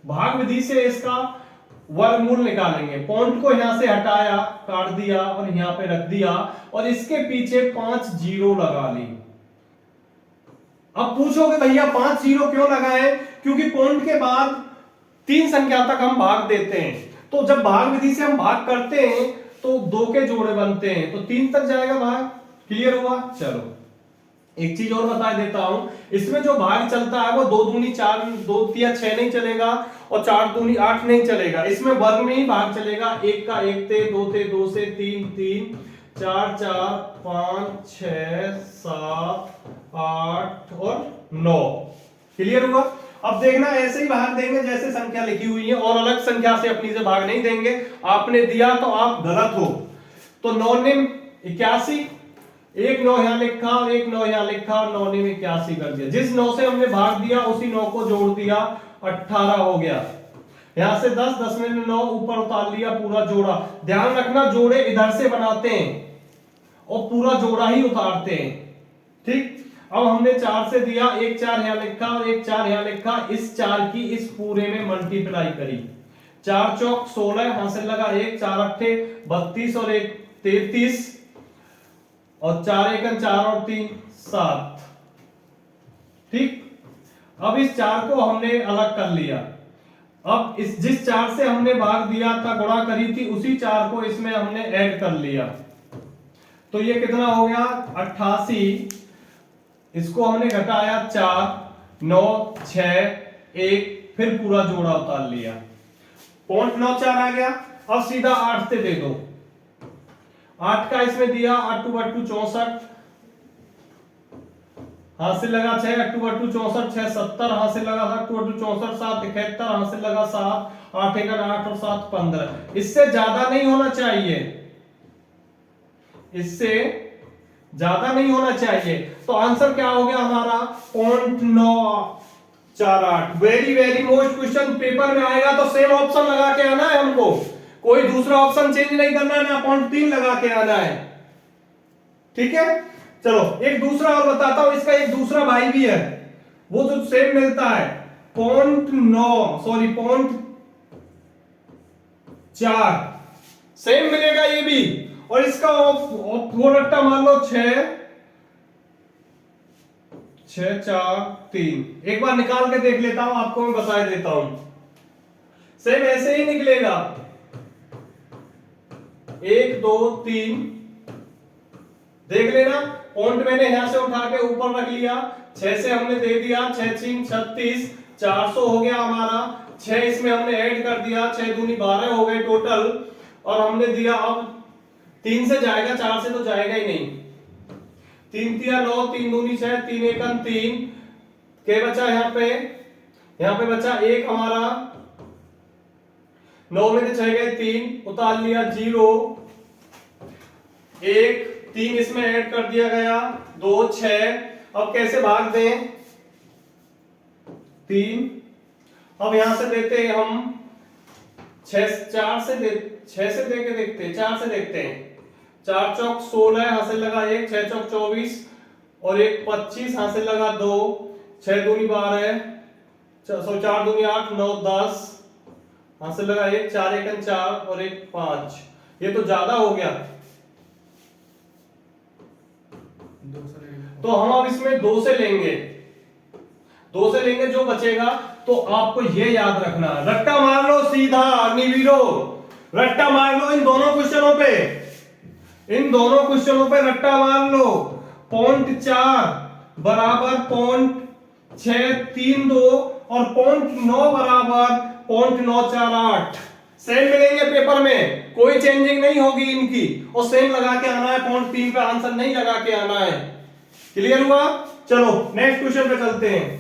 भाग विधि से इसका वर्गमूल निकालेंगे। पॉइंट को यहां से हटाया, काट दिया और यहां पे रख दिया और इसके पीछे 5 जीरो लगा ली। अब पूछोगे भैया 5 जीरो क्यों लगाए? क्योंकि पॉइंट के बाद 3 संख्या तक हम भाग देते हैं, तो जब भाग विधि से हम भाग करते हैं तो 2 के जोड़े बनते हैं, तो 3 तक जाएगा भाग। क्लियर हुआ? चलो एक चीज और बता देता हूं, इसमें जो भाग चलता है वो 2 दूनी 4, 2 तिया 6 नहीं चलेगा और 4 दूनी 8 नहीं चलेगा। इसमें वर्ग में ही भाग चलेगा। 1 का 1 थे, 2 थे 2 से, 3 3, 4 4, 5 6 7 8 और 9। क्लियर हुआ? अब देखना ऐसे ही भाग देंगे जैसे संख्या लिखी हुई है, और अलग संख्या से अपनी से भाग नहीं देंगे। आपने दिया तो आप गलत हो। तो 9 ने 81, एक 9 यहां लिखा और एक 9 यहां लिखा और 9 ने 81 कर दिया। जिस 9 से हमने भाग दिया उसी 9 को जोड़ दिया, 18 हो गया। यहां से 10, 10 में 9 ऊपर उतार लिया, पूरा जोड़ा। ध्यान रखना जोड़े इधर से बनाते हैं और पूरा जोड़ा ही उतारते हैं। ठीक, अब हमने 4 से दिया, एक 4 यहां लिखा और एक 4 यहां लिखा। इस 4 की इस पूरे में मल्टीप्लाई करी। 4 चौक 16, हासिल लगा 1, 4 अट्ठे 32 और 1 33 और 4 एकन 4 और 3 7। ठीक, अब इस 4 को हमने अलग कर लिया। अब इस जिस 4 से हमने भाग दिया था, गुणा करी थी, उसी 4 को इसमें हमने ऐड कर लिया। तो ये कितना हो गया? 88। इसको हमने घटाया 4 9 6 1, फिर पूरा जोड़ा उतार लिया। 0.94 आ गया। अब सीधा 8 से दे दो। 8 का इसमें दिया, 8 2 64, हासिल लगा 6, 8 2 64, 6 70, हासिल लगा 8 2 64, 7 71, हासिल लगा 7, 8 1 8 और 7 15। इससे ज्यादा नहीं होना चाहिए, इससे ज्यादा नहीं होना चाहिए। तो आंसर क्या हो गया हमारा? 0.948। Very very most question paper में आएगा तो सेम ऑप्शन लगा के आना है हमको, कोई दूसरा ऑप्शन चेंज नहीं करना है, ना 0.3 लगा के आना है। ठीक है, चलो एक दूसरा और बताता हूं। इसका एक दूसरा भाई भी है, वो जो सेम मिलता है 0.4 सेम मिलेगा ये भी। और इसका वो रट्टा मान लो 6 6 4 3। एक बार निकाल के देख लेता हूं, आपको मैं बता देता हूं। सेम ऐसे ही निकलेगा 1 2 3। देख लेना, पॉइंट मैंने यहां से उठा के ऊपर रख लिया। 6 से हमने दे दिया, 6 6 36, 400 हो गया हमारा। 6 इसमें हमने ऐड कर दिया, 6 दूनी 12 हो गए टोटल। और हमने दिया, अब 3 से जाएगा, 4 से तो जाएगा ही नहीं। 3 तिया 9, 3 दूनी 6, 3 एकम 3, क्या बचा यहाँ पे? यहाँ पे बचा 1 हमारा, 9 में से 6 गए 3, उतार लिया 0, 1, 3 इसमें ऐड कर दिया गया, 2, 6। अब कैसे भाग दें? 3। अब यहां से देते हैं हम 6 से दे के देखते हैं, 4 से देखते हैं। 4 चौक 16, हासिल लगा 1, 6 चौक 24 और 1 25, हासिल लगा 2, 6 दूनी 12, 4 दूनी 8, 9 10, हासिल लगा 1, 4 एकम 4 और 1 5। ये तो ज्यादा हो गया, तो हम अब इसमें 2 से लेंगे, 2 से लेंगे, जो बचेगा। तो आपको ये याद रखना, रट्टा मार लो सीधा अग्निवीरो, रट्टा मार लो इन दोनों क्वेश्चनों पे, इन दोनों क्वेश्चनों पे रट्टा मार लो। 0.4 बराबर 0.632 और 0.9 बराबर 0.948। सेम मिलेंगे पेपर में, कोई चेंजिंग नहीं होगी इनकी, और सेम लगा के आना है। 0.3 पे आंसर नहीं लगा के आना है। क्लियर हुआ? चलो नेक्स्ट क्वेश्चन पे चलते हैं।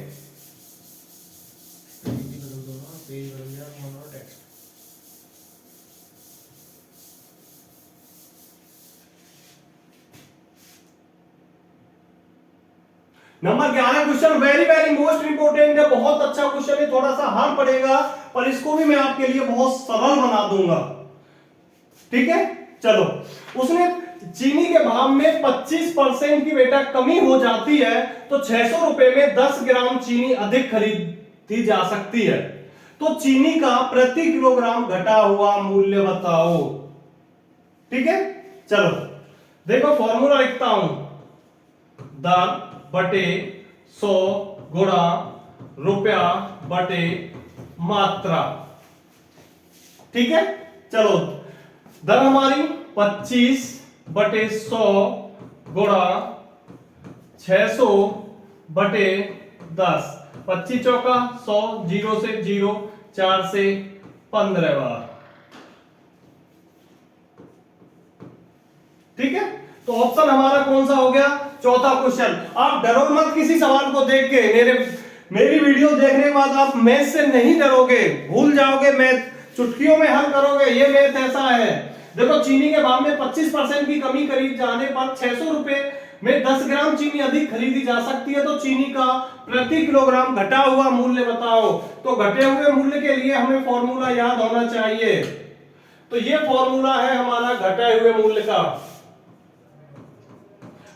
Number 11 question very very most important है, बहुत अच्छा क्वेश्चन है, थोड़ा सा हार्ड पड़ेगा, पर इसको भी मैं आपके लिए बहुत सरल बना दूंगा। ठीक है, चलो। उसने चीनी के भाव में 25% की बेटा कमी हो जाती है, तो 600 रुपए में 10 ग्राम चीनी अधिक खरीदी जा सकती है। तो चीनी का प्रति किलोग्राम घटा हुआ मूल्य बताओ। ठीक है, चलो देखो फॉर्मूला लिखता हूं, दर बटे 100 गुणा रुपया बटे मात्रा। ठीक है, चलो दर हमारी 25 बटे 100 गुणा 600 बटे 10, 25 चौका 100, 0 से 0, 4 से 15 बार। ठीक है, तो ऑप्शन हमारा कौन सा हो गया? चौथा क्वेश्चन। आप डरो मत किसी सवाल को देख के, मेरी वीडियो देखने के बाद आप मैथ से नहीं डरोगे, भूल जाओगे मैथ, चुटकियों में हल करोगे। ये मैथ ऐसा है, देखो चीनी के भाव में 25% की कमी करी जाने पर 600 रुपए में 10 ग्राम चीनी अधिक खरीदी जा सकती है। तो चीनी का प्रति किलोग्राम घटा हुआ मूल्य बताओ। तो घटे हुए मूल्य के लिए हमें फॉर्मूला याद होना चाहिए। तो ये फॉर्मूला है हमारा घटे हुए मूल्य का।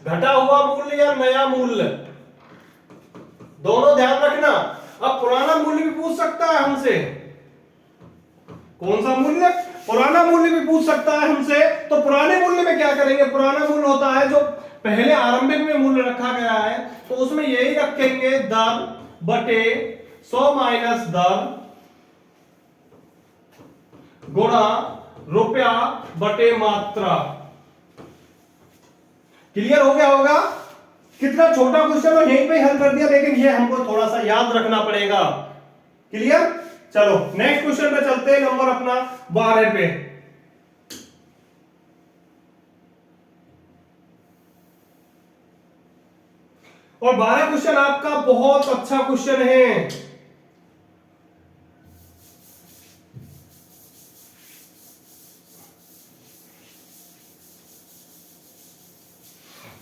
घटा हुआ मूल्य या नया मूल्य, दोनों ध्यान रखना। अब पुराना मूल्य भी पूछ सकता है हमसे, कौन सा मूल्य? पुराना मूल्य भी पूछ सकता है हमसे। तो पुराने मूल्य में क्या करेंगे? पुराना मूल्य होता है जो पहले आरंभिक में मूल्य रखा गया है, तो उसमें यही रखेंगे, दर बटे 100 माइनस दर गुणा रुपया बटे मात्रा। क्लियर हो गया होगा? कितना छोटा क्वेश्चन है, यहीं पे हल कर दिया, लेकिन ये हमको थोड़ा सा याद रखना पड़ेगा। क्लियर? चलो नेक्स्ट क्वेश्चन पे चलते हैं, नंबर अपना 12 पे। और 12 क्वेश्चन आपका बहुत अच्छा क्वेश्चन है।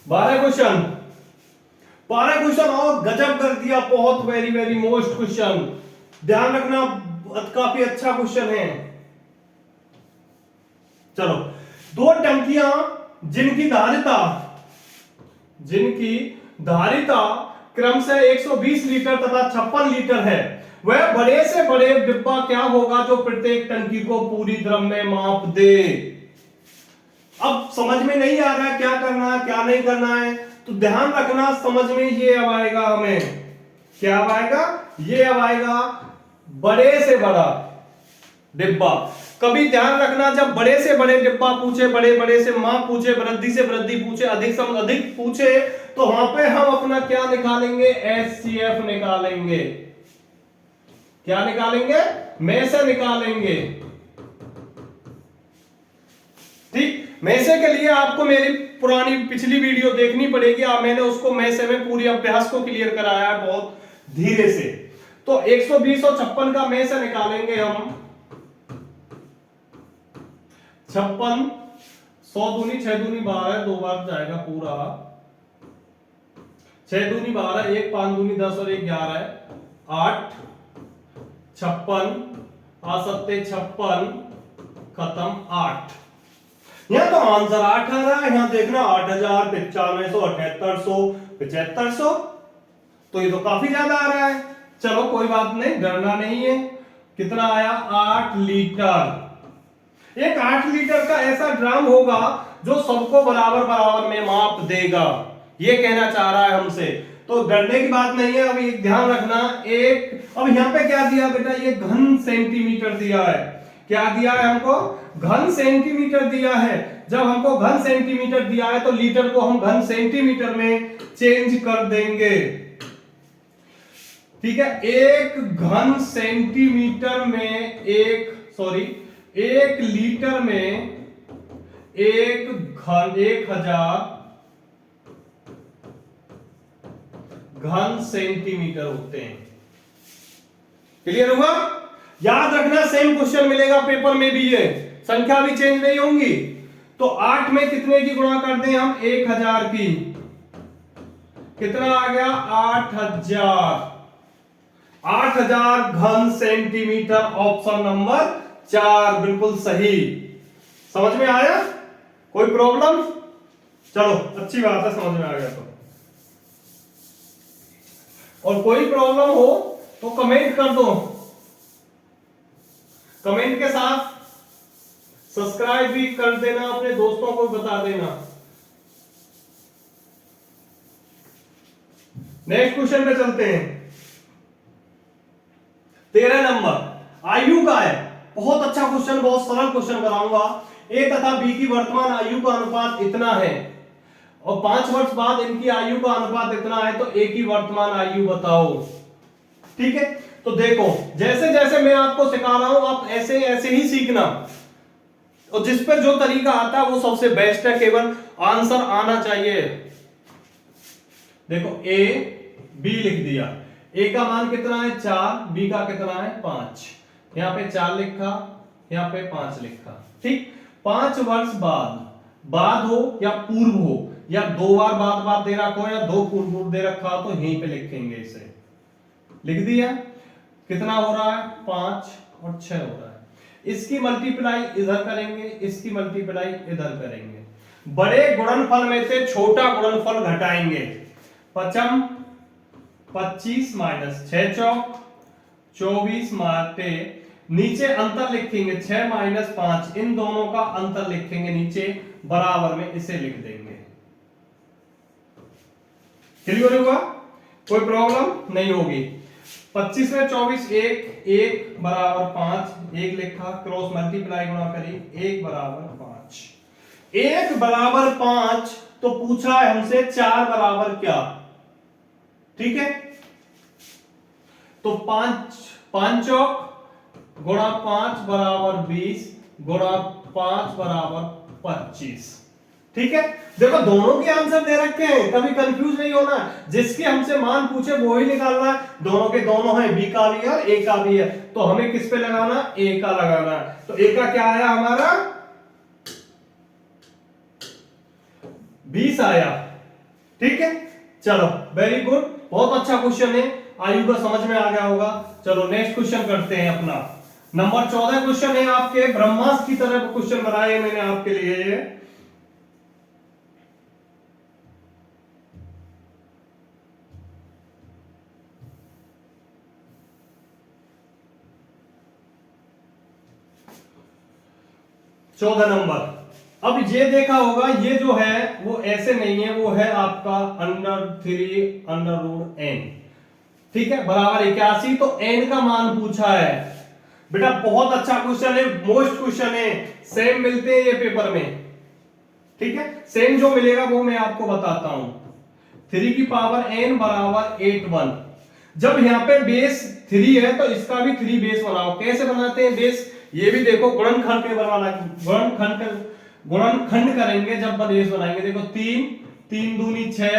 बारह क्वेश्चन और गजब कर दिया, बहुत वेरी वेरी मोस्ट क्वेश्चन, ध्यान रखना, काफी अच्छा क्वेश्चन है। चलो, दो टंकियां जिनकी धारिता क्रमशः 120 लीटर तथा 56 लीटर है, वह बड़े से बड़े डिब्बा क्या होगा जो प्रत्येक टंकी को पूरी द्रव में माप दे। अब समझ में नहीं आ रहा है क्या करना है क्या नहीं करना है, तो ध्यान रखना, समझ में ये अब आएगा, हमें क्या अब आएगा, ये अब आएगा बड़े से बड़ा डिब्बा। कभी ध्यान रखना, जब बड़े से बड़े डिब्बा पूछे, बड़े बड़े से माप पूछे, वृद्धि से वृद्धि पूछे, अधिक से अधिक पूछे, तो वहां पे हम अपना क्या निकालेंगे, HCF निकालेंगे। क्या निकालेंगे? में से निकालेंगे। ठीक, में से के लिए आपको मेरी पुरानी पिछली वीडियो देखनी पड़ेगी। अब मैंने उसको में से में पूरी अभ्यास को क्लियर कराया है बहुत धीरे से। तो 120 और 56 का में से निकालेंगे हम 56, 100 दूनी 6 दूनी 12, 2 बार जाएगा पूरा, 6 दूनी 12, 1 5 दूनी 10 और 1 11, 8, 56, 56 खत्म 8। यहां तो आंसर 8 आ रहा है, यहां देखना 8000, 9500, 7800, 7500, तो ये तो काफी ज्यादा आ रहा है। चलो कोई बात नहीं, डरना नहीं है। कितना आया? 8 लीटर। एक 8 लीटर का ऐसा ड्राम होगा जो सबको बराबर बराबर में माप देगा, ये कहना चाह रहा है हमसे। तो डरने की बात नहीं है। अब एक ध्यान रखना, अब यहां पे क्या दिया बेटा? ये घन सेंटीमीटर दिया है। क्या दिया है हमको? घन सेंटीमीटर दिया है। जब हमको घन सेंटीमीटर दिया है तो लीटर को हम घन सेंटीमीटर में चेंज कर देंगे। ठीक है, एक घन सेंटीमीटर में एक लीटर में 1000 घन सेंटीमीटर होते हैं। क्लियर हुआ? याद रखना, सेम क्वेश्चन मिलेगा पेपर में भी, ये संख्या भी चेंज नहीं होंगी। तो 8 में कितने की गुणा कर दें हम? 1000 की। कितना आ गया? 8000 घन सेंटीमीटर। ऑप्शन नंबर 4 बिल्कुल सही। समझ में आया? कोई प्रॉब्लम? चलो अच्छी बात है, समझ में आ गया तो। और कोई प्रॉब्लम हो तो कमेंट कर दो, कमेंट के साथ सब्सक्राइब भी कर देना, अपने दोस्तों को बता देना। नेक्स्ट क्वेश्चन पे चलते हैं। 13 नंबर आयु का है। बहुत अच्छा क्वेश्चन, बहुत सरल क्वेश्चन कराऊंगा। ए तथा बी की वर्तमान आयु का अनुपात इतना है और 5 वर्ष बाद इनकी आयु का अनुपात इतना है, तो ए की वर्तमान आयु बताओ। ठीक है, तो देखो जैसे जैसे मैं आपको सिखा रहा हूं आप ऐसे ऐसे ही सीखना, और जिस पर जो तरीका आता है वो सबसे बेस्ट है, केवल आंसर आना चाहिए। देखो ए बी लिख दिया, ए का मान कितना है? 4, बी का कितना है? 5। यहां पे 4 लिखा, यहां पे 5 लिखा। ठीक, 5 वर्ष बाद हो या पूर्व हो, या 2 बार बाद दे रखा हो या 2 पूर्व दे रखा हो, तो यहीं पे लिखेंगे। इसे लिख दिया। कितना हो रहा है? 5 और 6 हो रहा है। इसकी मल्टीप्लाई इधर करेंगे, इसकी मल्टीप्लाई इधर करेंगे। बड़े गुणनफल में से छोटा गुणनफल घटाएंगे। 5 25 माइनस 6 चौक 24 माटे, नीचे अंतर लिखेंगे 6 माइनस 5, इन दोनों का अंतर लिखेंगे नीचे बराबर में, इसे लिख देंगे। क्लियर हुआ? कोई प्रॉब्लम नहीं होगी। 25 में 24 1 बराबर 5, 1 लिखा, क्रॉस मल्टीप्लाई गुणा करी, 1 बराबर 5। 1 बराबर 5 तो पूछा है हमसे 4 बराबर क्या? ठीक है, तो 5 चौक गुणा 5 बराबर 20 गुणा 5 बराबर 25। ठीक है, देखो दोनों के आंसर दे रखे हैं, कभी कंफ्यूज नहीं होना। जिसके हमसे मान पूछे वो ही निकालना है। दोनों के दोनों है, बी का भी है और ए का भी है, तो हमें किस पे लगाना? ए का लगाना है। तो ए का क्या आया हमारा? 20 आया। ठीक है, चलो वेरी गुड, बहुत अच्छा क्वेश्चन है। आयु का समझ में आ गया होगा। चलो नेक्स्ट क्वेश्चन करते हैं अपना। नंबर 14 क्वेश्चन है आपके, ब्रह्मास्त्र की तरह क्वेश्चन बनाए मैंने आपके लिए। चौदह नंबर, अब ये देखा होगा, ये जो है वो ऐसे नहीं है, वो है आपका √3 ठीक है, बराबर 81। तो n का मान पूछा है बेटा, बहुत अच्छा क्वेश्चन है, मोस्ट क्वेश्चन है। सेम मिलते हैं ये पेपर में। ठीक है, सेम जो मिलेगा वो मैं आपको बताता हूं। 3 की पावर n बराबर 81। जब यहाँ पे बेस 3 है तो इसका भी 3 बेस बनाओ। कैसे बनाते हैं बेस, ये भी देखो गुणनखंड के बनाना, गुणनखंड करेंगे जब बेस बनाएंगे। देखो 3 3 दूनी 6,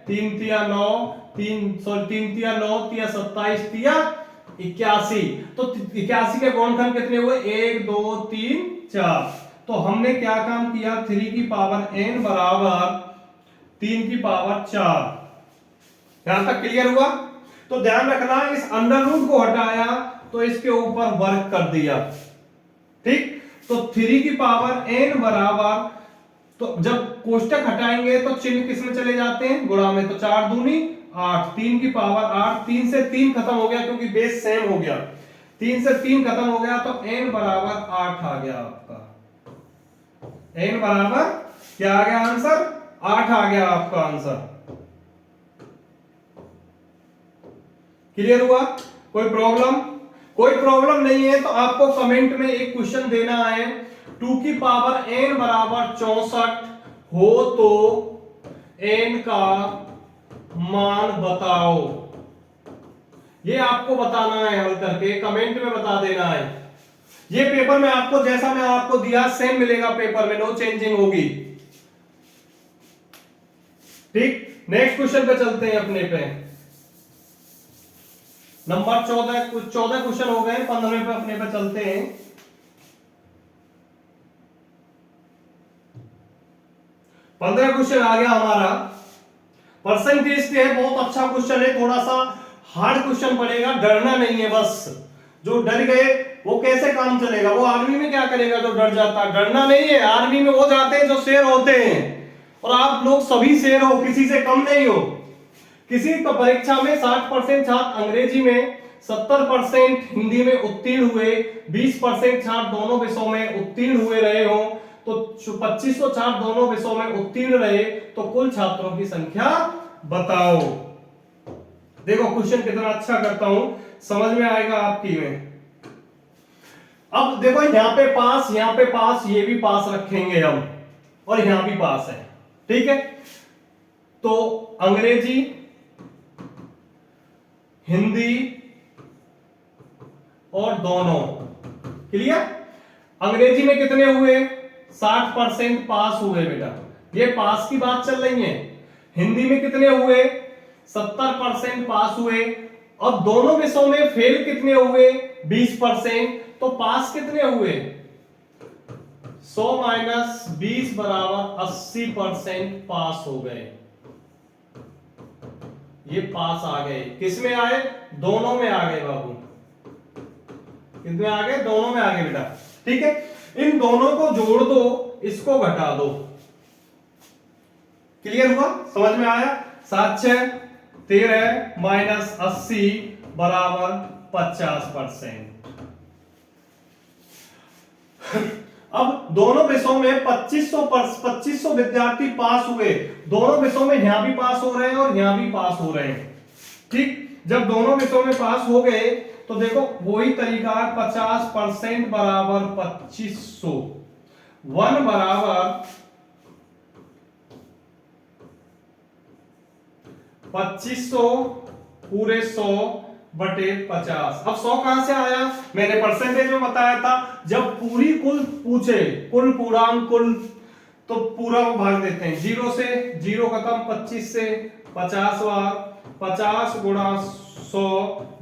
3 तिया 9, 3 तिया 9 तिया 27 तिया 81। तो 81 के गुणनखंड कितने हुए, 1 2 3 4। तो हमने क्या काम किया, 3 की पावर n बराबर 3 की पावर 4। यहां तक क्लियर हुआ। तो ध्यान रखना, इस अंडर रूट को हटाया तो इसके ऊपर वर्ग कर दिया, ठीक। तो 3 की पावर n बराबर, तो जब कोष्टक हटाएंगे तो चिन्ह किस में चले जाते हैं, गुणा में। तो 4 दूनी 8, 3 की पावर 8, 3 से 3 खत्म हो गया क्योंकि बेस सेम हो गया, 3 से 3 खत्म हो गया तो n बराबर 8 आ गया आपका। n बराबर क्या आ गया आंसर, 8 आ गया आपका आंसर। क्लियर हुआ, कोई प्रॉब्लम, कोई प्रॉब्लम नहीं है तो आपको कमेंट में एक क्वेश्चन देना है, 2 की पावर n बराबर 64 हो तो n का मान बताओ। ये आपको बताना है, हल करके कमेंट में बता देना है। ये पेपर में आपको जैसा मैं आपको दिया सेम मिलेगा पेपर में, नो चेंजिंग होगी, ठीक। नेक्स्ट क्वेश्चन पे चलते हैं अपने पे, नंबर 14, कुछ 14 क्वेश्चन हो गए, 15वें पे अपने पे चलते हैं। 15 क्वेश्चन आ गया हमारा, परसेंटेज पे है, बहुत अच्छा क्वेश्चन है, थोड़ा सा हार्ड क्वेश्चन पड़ेगा, डरना नहीं है बस। जो डर गए वो कैसे काम चलेगा, वो आर्मी में क्या करेगा जो डर जाता, डरना नहीं है। आर्मी में वो जाते हैं जो शेर होते हैं, और आप लोग सभी शेर हो, किसी से कम नहीं हो। किसी तो परीक्षा में 60% छात्र अंग्रेजी में, 70% हिंदी में उत्तीर्ण हुए, 20% छात्र दोनों विषयों में उत्तीर्ण हुए रहे हो, तो 2500 छात्र दोनों विषयों में उत्तीर्ण रहे, तो कुल छात्रों की संख्या बताओ। देखो क्वेश्चन कितना अच्छा करता हूं, समझ में आएगा आपकी में। अब देखो यहां पे पास, ये भी पास रखेंगे हम, और यहां भी पास है, ठीक है। तो अंग्रेजी, हिंदी और दोनों, क्लियर। अंग्रेजी में कितने हुए, 60% पास हुए बेटा, ये पास की बात चल रही है। हिंदी में कितने हुए, 70% पास हुए। अब दोनों विषयों में फेल कितने हुए, 20%। तो पास कितने हुए, 100 माइनस 20 बराबर 80% पास हो गए। ये पास आ गए, किस में आए, दोनों में आ गए बाबू, कितने आ गए, दोनों में आ गए बेटा, ठीक है। इन दोनों को जोड़ दो, इसको घटा दो, क्लियर हुआ, समझ में आया। 7 6 13 माइनस 80 बराबर 50%। अब दोनों विषयों में 2500 विद्यार्थी पास हुए, दोनों विषयों में यहां भी पास हो रहे हैं और यहां भी पास हो रहे हैं, ठीक। जब दोनों विषयों में पास हो गए तो देखो वही तरीका, 50% बराबर 2500, 1 बराबर 2500 पूरे 100 बटे 50। अब 100 कहां से आया, मैंने परसेंटेज में बताया था, जब पूरी कुल पूछे, कुल पूर्णांक कुल, तो पूरा वो भाग देते हैं, 0 से 0 खत्म, 25 से 50 बार, 50 गुणा 100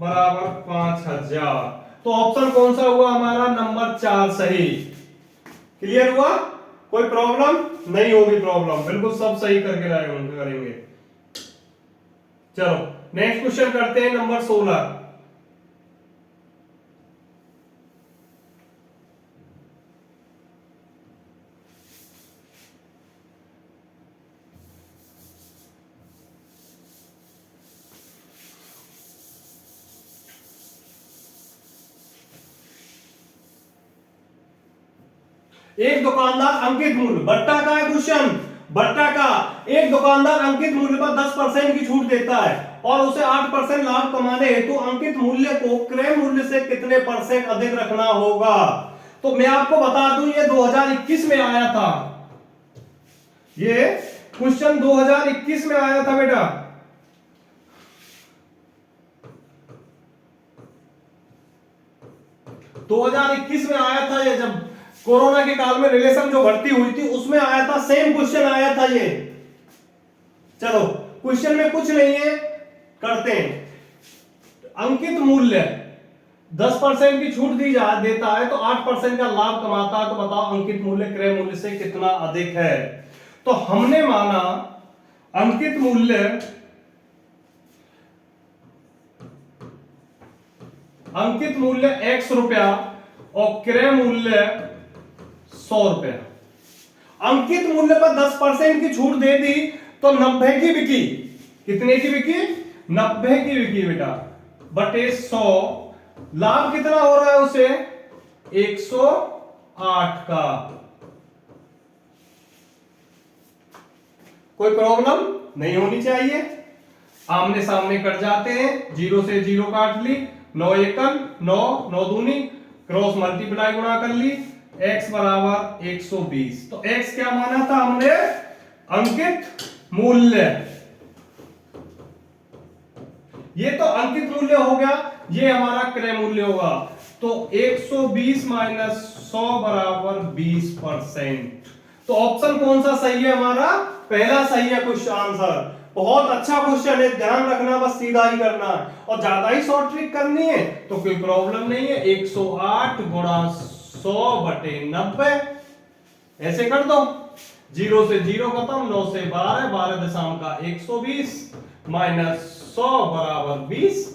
बराबर 5000। तो ऑप्शन कौन सा हुआ हमारा, नंबर 4 सही। क्लियर हुआ, कोई प्रॉब्लम नहीं होगी, प्रॉब्लम बिल्कुल सब सही करके करेंगे। चलो नेक्स्ट क्वेश्चन करते हैं, नंबर 16। एक दुकानदार अंकित मूल्य, भट्टा का है क्वेश्चन, भट्टा का, एक दुकानदार अंकित मूल्य पर 10% की छूट देता है और उसे 8% लाभ कमाने हेतु अंकित मूल्य को क्रय मूल्य से कितने % अधिक रखना होगा। तो मैं आपको बता दूं ये 2021 में आया था, ये क्वेश्चन 2021 में आया था बेटा। 2021 में आया था ये, जब कोरोना के काल में रिलेशन जो भर्ती हुई थी उसमें आया था, सेम क्वेश्चन आया था ये। चलो क्वेश्चन में कुछ नहीं है, करते हैं। अंकित मूल्य 10% की छूट देता है तो 8% का लाभ कमाता है, तो बताओ अंकित मूल्य क्रय मूल्य से कितना अधिक है। तो हमने माना अंकित मूल्य x रुपया और क्रय मूल्य 100 रुपया। अंकित मूल्य पर 10% की छूट दे दी तो 90 की बिकी। कितने की बिकी? 90 की बिकी बेटा, बटे 100। लाभ कितना हो रहा है उसे? 108 का। कोई प्रॉब्लम नहीं होनी चाहिए। आमने सामने कट जाते हैं, 0 से 0 काट ली, 9 एकम 9, 9 दूनी, क्रॉस मल्टीप्लाई गुणा कर ली, x बराबर 120। तो x क्या माना था हमने? अंकित मूल्य। ये तो अंकित मूल्य हो गया, ये हमारा क्रय मूल्य होगा। तो 120 माइनस 100 बराबर 20%। तो ऑप्शन कौन सा सही है हमारा? पहला सही है क्वेश्चन आंसर। बहुत अच्छा क्वेश्चन है, ध्यान रखना, बस सीधा ही करना है। और ज्यादा ही शॉर्ट ट्रिक करनी है तो कोई प्रॉब्लम नहीं है। 108 गुणा 100 बटे 90, ऐसे कर दो। 0 से 0 खत्म, 9 से 12, 12 दशम का 120 माइनस 100 बराबर 20।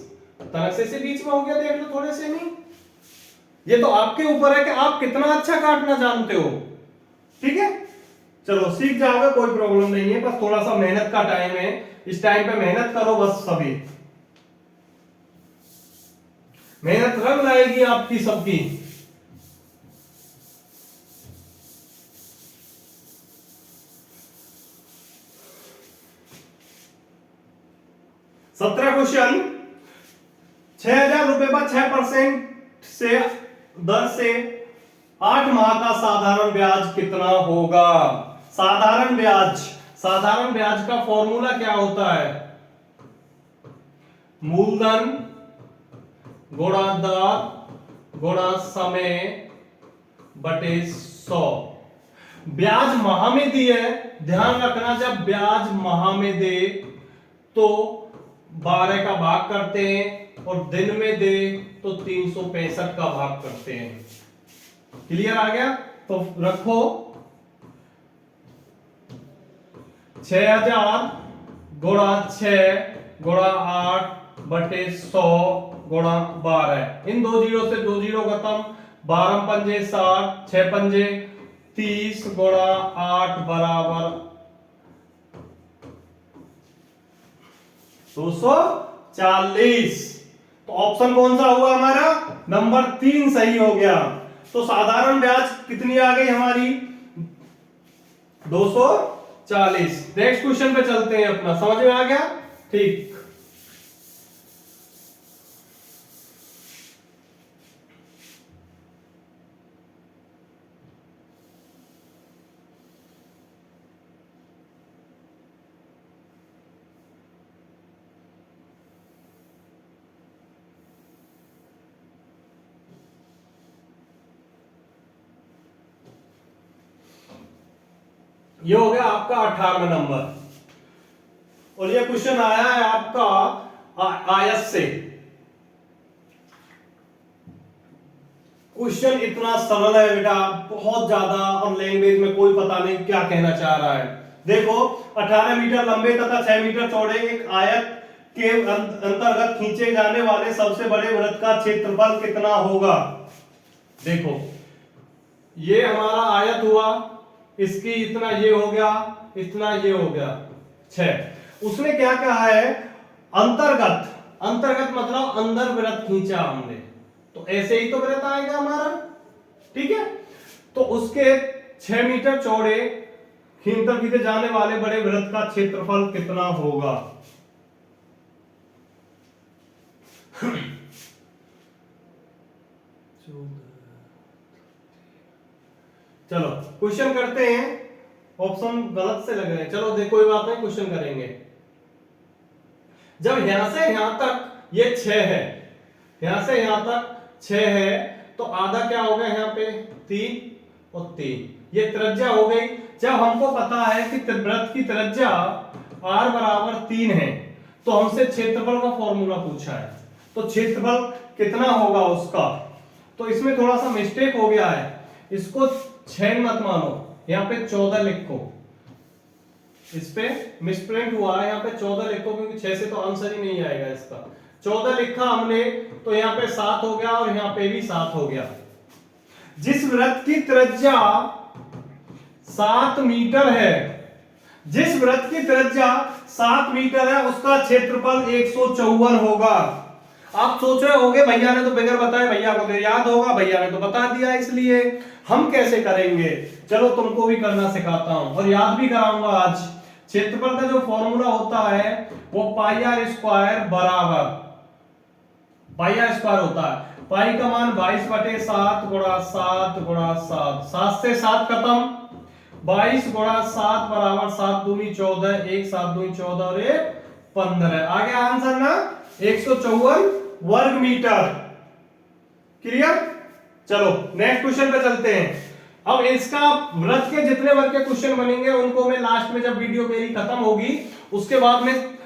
तरह से बीच में हो गया, देख लो थोड़े से नहीं। ये तो आपके ऊपर है कि आप कितना अच्छा काटना जानते हो। ठीक है, चलो सीख जाओगे, कोई प्रॉब्लम नहीं है, बस थोड़ा सा मेहनत का टाइम है। इस टाइम पे मेहनत करो बस, सभी मेहनत रंग लाएगी आपकी सबकी। सत्रह क्वेश्चन। 6,000 रुपए पर 6% से दर से 8 माह का साधारण ब्याज कितना होगा? साधारण ब्याज का फॉर्मूला क्या होता है? मूलधन गुणा दर गुणा समय बटे 100। ब्याज माह में दी है, ध्यान रखना, जब ब्याज माह में दे तो 12 का भाग करते हैं, और दिन में दे तो 365 का भाग करते हैं। क्लियर आ गया? तो रखो 6,000 गुणा 6 गुणा 8 बटे 100 गुणा 12। इन 2 जीरो से 2 जीरो खत्म, 12 पंजे 60, 6 पंजे 30 गुणा 8 बराबर 240। तो ऑप्शन कौन सा हुआ हमारा? नंबर 3 सही हो गया। तो साधारण ब्याज कितनी आ गई हमारी? 240। नेक्स्ट क्वेश्चन पे चलते हैं अपना, समझ में आ गया? ठीक। ये हो गया आपका 18वां नंबर, और ये क्वेश्चन आया है आपका आयत से। क्वेश्चन इतना सरल है बेटा, बहुत ज्यादा, और लैंग्वेज में कोई पता नहीं क्या कहना चाह रहा है। देखो 18 मीटर लंबे तथा 6 मीटर चौड़े एक आयत के अंतर्गत खींचे जाने वाले सबसे बड़े वृत्त का क्षेत्रफल कितना होगा? देखो ये हमारा आयत हुआ, इसकी इतना ये हो गया, इतना ये हो गया 6। उसने क्या कहा है? अंतर्गत। अंतर्गत मतलब अंदर वृत्त खींचा हमने, तो ऐसे ही तो वृत्त आएगा हमारा। ठीक है, तो उसके 6 मीटर चौड़े खींचे जाने वाले बड़े वृत्त का क्षेत्रफल कितना होगा? चलो क्वेश्चन करते हैं। ऑप्शन गलत से लग रहे हैं, चलो देखो कोई बात नहीं, क्वेश्चन करेंगे। जब यहां से यहां तक ये 6 है, यहां से यहां तक 6 है, तो आधा क्या हो गया यहाँ पे 3 और 3, ये त्रिज्या हो गई। जब हमको पता है कि वृत्त की त्रिज्या r बराबर 3 है, तो हमसे क्षेत्रफल का फॉर्मूला पूछा है, तो क्षेत्रफल कितना होगा उसका। तो इसमें थोड़ा सा मिस्टेक हो गया है, इसको 6 मत मानो, यहाँ पे 14 लिखो, इस पे मिसप्रिंट हुआ है, यहाँ पे 14 लिखो क्योंकि 6 से तो आंसर ही नहीं आएगा इसका। 14 लिखा हमने तो यहाँ पे 7 हो गया और यहाँ पे भी 7 हो गया। जिस वृत्त की त्रिज्या 7 मीटर है, जिस वृत्त की त्रिज्या 7 मीटर है, उसका क्षेत्रफल 154 होगा। आप सोच रहे होगे भैया ने तो बगैर बताए, भैया को तो याद होगा, भैया ने तो बता दिया, इसलिए हम कैसे करेंगे। चलो तुमको भी करना सिखाता हूं और याद भी कराऊंगा आज। क्षेत्रफल का जो फॉर्मूला होता है वो पाई आर स्क्वायर बराबर पाई आर स्क्वायर होता है। पाई का मान 22/7 गुणा 7 गुणा 7, 7 से 7 खत्म, 22 गुणा 7 बराबर 7 दूनी 14, 1 7 दूनी 14 और 1 15। आ गया आंसर ना, 154 वर्ग मीटर। क्लियर। चलो नेक्स्ट क्वेश्चन पे चलते हैं। अब इसका वृत्त के जितने वर्ग के क्वेश्चन बनेंगे उनको मैं लास्ट में, जब वीडियो मेरी खत्म होगी उसके बाद में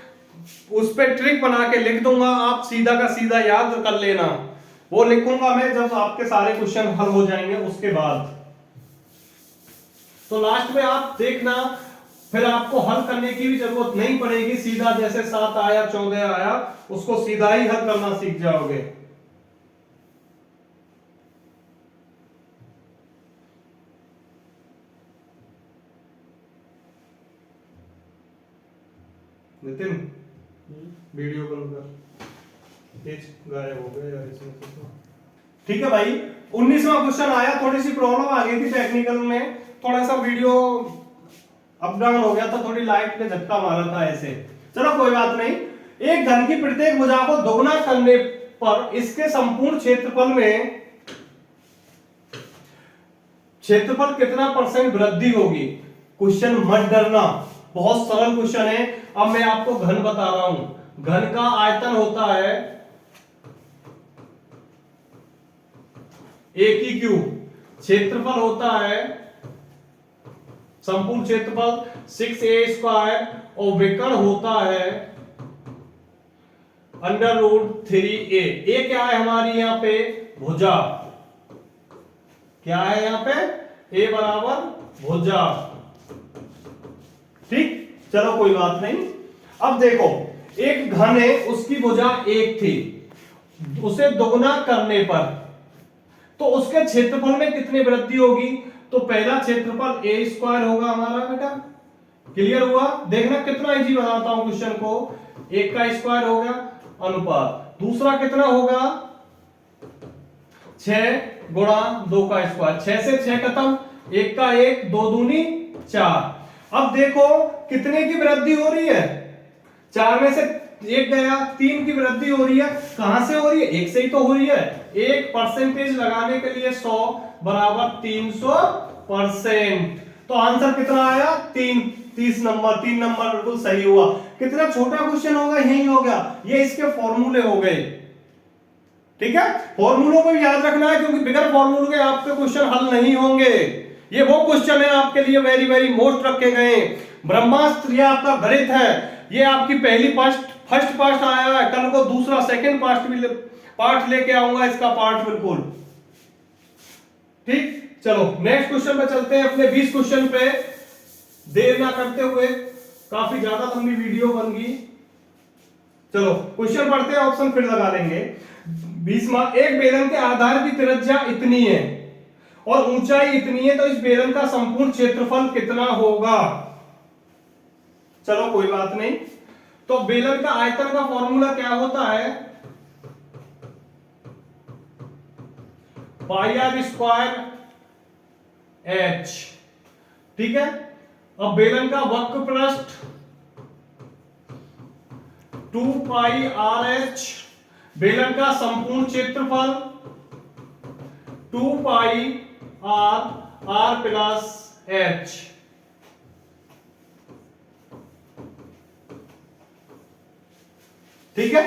उस पे ट्रिक बना के लिख दूंगा, आप सीधा का सीधा याद कर लेना। वो लिखूंगा मैं जब आपके सारे क्वेश्चन हल हो जाएंगे उसके बाद। तो लास्ट में आप देखना, फिर आपको हल करने की भी जरूरत नहीं पड़ेगी, सीधा जैसे 7 आया 14 आया उसको सीधा ही हल करना सीख जाओगे। नितिन वीडियो बंद कर, पेज गायब हो गया यार इसमें तो। ठीक है भाई, 19वां क्वेश्चन आया, थोड़ी सी प्रॉब्लम आ गई थी टेक्निकल में, थोड़ा सा वीडियो अप डाउन हो गया था, थोड़ी लाइट ने झटका मारा था ऐसे। चलो कोई बात नहीं। एक घन की प्रत्येक भुजा को दोगुना करने पर इसके संपूर्ण क्षेत्रफल में क्षेत्रफल कितना % वृद्धि होगी। क्वेश्चन मत डरना, बहुत सरल क्वेश्चन है। अब मैं आपको घन बता रहा हूं। घन का आयतन होता है एक ही क्यूब, क्षेत्रफल होता है संपूर्ण क्षेत्रफल 6a² और विकर्ण होता है √3a। ए क्या है हमारी यहाँ पे भुजा, क्या है यहाँ पे a बराबर भुजा। ठीक, चलो कोई बात नहीं। अब देखो एक घन है, उसकी भुजा 1 थी, उसे दोगुना करने पर तो उसके क्षेत्रफल में कितनी वृद्धि होगी। तो पहला क्षेत्रफल a² होगा हमारा बेटा। क्लियर हुआ। देखना कितना इजी बनाता हूं क्वेश्चन को। 1 का स्क्वायर हो गया अनुपात, दूसरा कितना होगा 6 गुणा 2 का स्क्वायर, 6 से 6 खत्म, 1 का 1, 2 दूनी 4। अब देखो कितने की वृद्धि हो रही है, 4 में से 1 गया, 3 की वृद्धि हो रही है। कहां से हो रही है, 1 से ही तो हो रही है। 1% लगाने के लिए 100 बराबर 300%। तो आंसर कितना आया 30 नंबर, 3 नंबर बिल्कुल सही हुआ। कितना छोटा क्वेश्चन होगा, यही हो गया। ये इसके फॉर्मूले हो गए। ठीक है, फॉर्मूलों को याद रखना है क्योंकि बिगर फॉर्मूले के आपके क्वेश्चन हल नहीं होंगे। ये वो क्वेश्चन है आपके लिए वेरी वेरी मोस्ट रखे गए। ब्रह्मास्त्र ये आपका गणित है, ये आपकी पहली फर्स्ट पार्ट आया है, कल को दूसरा सेकंड पार्ट लेके आऊंगा इसका पार्ट बिल्कुल। ठीक, चलो नेक्स्ट क्वेश्चन पे चलते हैं, अपने 20 क्वेश्चन पे। देर ना करते हुए, काफी ज्यादा लंबी वीडियो बन गई। चलो क्वेश्चन पढ़ते हैं, ऑप्शन फिर लगा लेंगे। 20वां, एक बेलन के आधार की त्रिज्या इतनी है और ऊंचाई इतनी है, तो इस बेलन का संपूर्ण क्षेत्रफल कितना होगा। चलो कोई बात नहीं। तो बेलन का आयतन का फॉर्मूला क्या होता है, पाई आर स्क्वायर h। ठीक है, अब बेलन का वक्र पृष्ठ 2 पाई आर एच, बेलन का संपूर्ण क्षेत्रफल 2 पाई आर प्लस एच। ठीक है,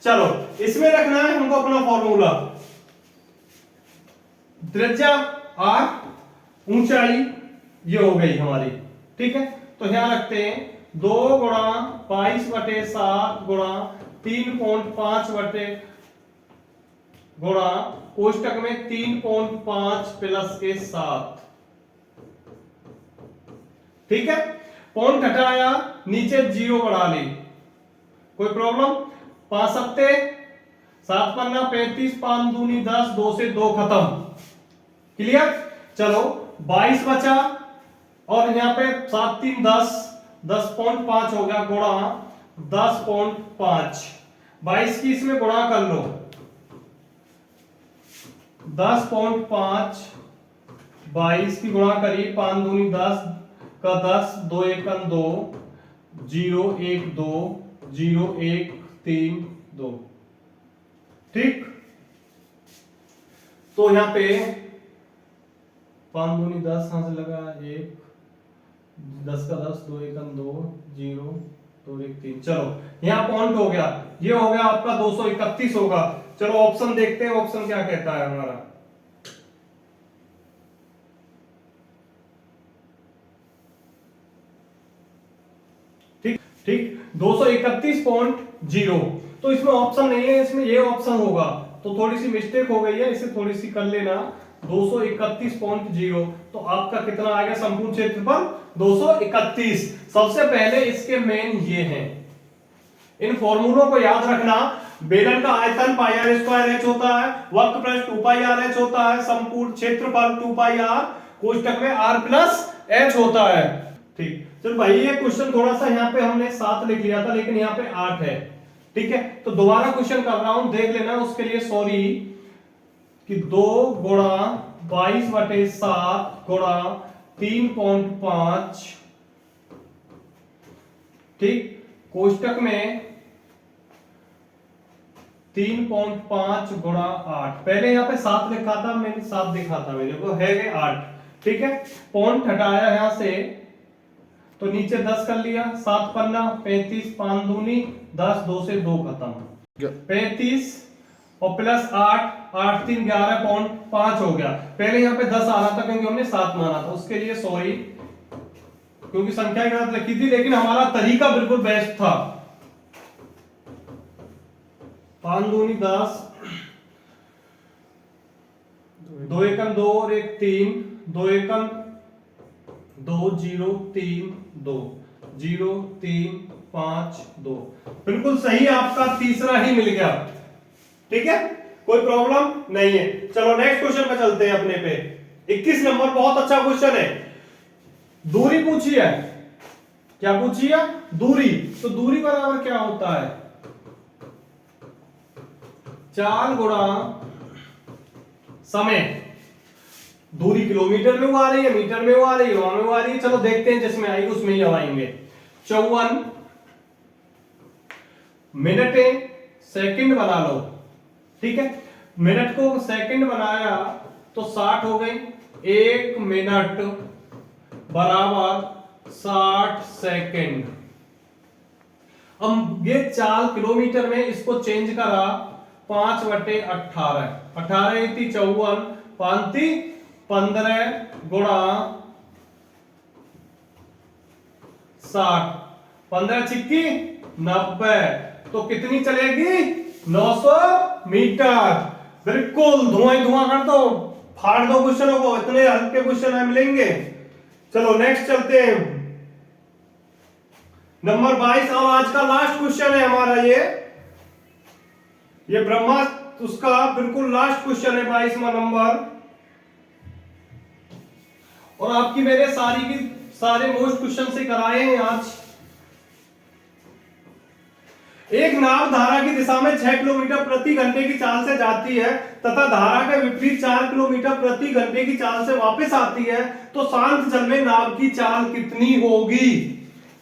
चलो इसमें रखना है हमको अपना फॉर्मूला। त्रिज्या r, ऊंचाई ये हो गई हमारी। ठीक है, तो यहां रखते हैं 2 गुणा 22/7 गुणा 3.5 बटे गुणा कोष्टक में 3.5 प्लस के 7। ठीक है, पॉइंट हटाया, नीचे 0 बढ़ा ली, कोई प्रॉब्लम? 5 सत्ते 7 पन्ना 35, 5 दूनी 10, 2 से 2 खत्म। क्लियर? चलो 22 बचा और यहां पे 7 3 10, 10.5 हो गया गुणा 10.5। 22 की इसमें गुणा कर लो, 10.5 22 की गुणा करी, 5 दूनी 10 का 10, 2 1 2, 0 1 2, 0 1 3 2। ठीक, तो यहां पे 5 दूनी 10 कहां से लगा, 1 10 का 10, 2 1 2, 0 2 1 3। चलो यहां पॉइंट हो गया, ये हो गया आपका 231 होगा। चलो ऑप्शन देखते हैं, ऑप्शन क्या कहता है हमारा। ठीक ठीक, 231.0। तो इसमें ऑप्शन नहीं है, इसमें ये ऑप्शन होगा, तो थोड़ी सी मिस्टेक हो गई है, इसे थोड़ी सी कर लेना। 231.0 तो आपका कितना आ गया संपूर्ण क्षेत्रफल? 231। सबसे पहले इसके मेन ये हैं, इन फॉर्मूलों को याद रखना। बेलन का आयतन पाई आर स्क्वायर एच होता है, वक्र पृष्ठ 2 पाई आर एच होता है, संपूर्ण क्षेत्रफल 2 पाई आर, कोष्टक में r प्लस एच होता है। ठीक, चलो भाई ये क्वेश्चन थोड़ा सा यहाँ पे हमने 7 लिख लिया था, लेकिन यहाँ पे 8 है। ठीक है, तो दोबारा क्वेश्चन कर रहा हूं, देख लेना, उसके लिए सॉरी, कि 2 गुणा 22/7 गुणा 3.5, ठीक, कोष्टक में 3.5 गुणा 8। पहले यहाँ पे 7 लिखा था मैंने, 7 दिखा था मेरे को, है 8। ठीक है, पॉइंट हटाया यहां से, तो नीचे 10 कर लिया, 7 पन्ना 35, 5 दूनी 10, 2 से 2 खत्म, 35 और प्लस 8, 8 3 11.5 हो गया। पहले यहाँ पे 10 आ रहा था क्योंकि हमने 7 माना था, उसके लिए सॉरी, क्योंकि संख्या गलत लिखी थी, लेकिन हमारा तरीका बिल्कुल बेस्ट था। 5 दूनी 10, 2 एकम 2 और 1 3, 2 एकम 2, 0 3 2, 0 3 5 2। बिल्कुल सही, आपका तीसरा ही मिल गया। ठीक है, कोई प्रॉब्लम नहीं है। चलो नेक्स्ट क्वेश्चन पे चलते हैं अपने पे। 21 नंबर बहुत अच्छा क्वेश्चन है। दूरी पूछी है, क्या पूछी है? दूरी। तो दूरी बराबर क्या होता है? 4 गुणा समय। दूरी किलोमीटर में वो आ रही है, मीटर में वो आ रही है, वहां में वो आ रही है, चलो देखते हैं जिसमें आएगी उसमें ही आएंगे। 54 मिनट सेकंड बना लो। ठीक है, मिनट को सेकंड बनाया तो 60 हो गई। 1 मिनट बराबर 60 सेकंड। अब ये 4 किलोमीटर में इसको चेंज करा, 5/18, 18 थी 54, 5 थी 15 गुणा 60, 15 छिक्की 90, तो कितनी चलेगी? 900 मीटर। बिल्कुल धुआं धुआं कर दो, फाड़ दो क्वेश्चनों को, इतने हल्के क्वेश्चन हमें मिलेंगे। चलो नेक्स्ट चलते हैं, नंबर 22। और आज का लास्ट क्वेश्चन है हमारा ये ब्रह्मा उसका बिल्कुल लास्ट क्वेश्चन है, 22वां नंबर। और आपकी मैंने सारे मोस्ट क्वेश्चन से कराए हैं आज। एक नाव धारा की दिशा में 6 किलोमीटर प्रति घंटे की चाल से जाती है तथा धारा के विपरीत 4 किलोमीटर प्रति घंटे की चाल से वापस आती है, तो शांत जल में नाव की चाल कितनी होगी?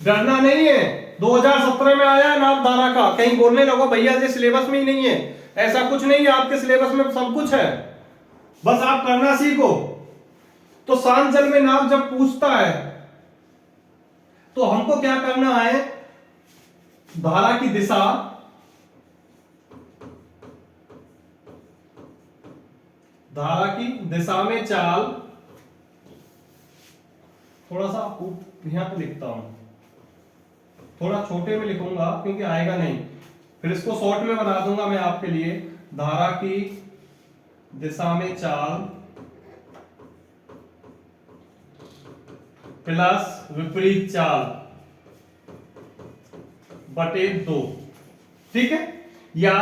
डरना नहीं है, 2017 में आया है नाव धारा का। कहीं बोलने लगो भैया ये सिलेबस में ही नहीं है, ऐसा कुछ नहीं है, आपके सिलेबस में सब कुछ है, बस आप करना सीखो। तो शांत जल में नाव जब पूछता है तो हमको क्या करना है? धारा की दिशा धारा की दिशा में चाल, थोड़ा सा यहां पे लिखता हूं, थोड़ा छोटे में लिखूंगा क्योंकि आएगा नहीं, फिर इसको शॉर्ट में बना दूंगा मैं आपके लिए। धारा की दिशा में चाल प्लस विपरीत चाल बटे 2, ठीक है, या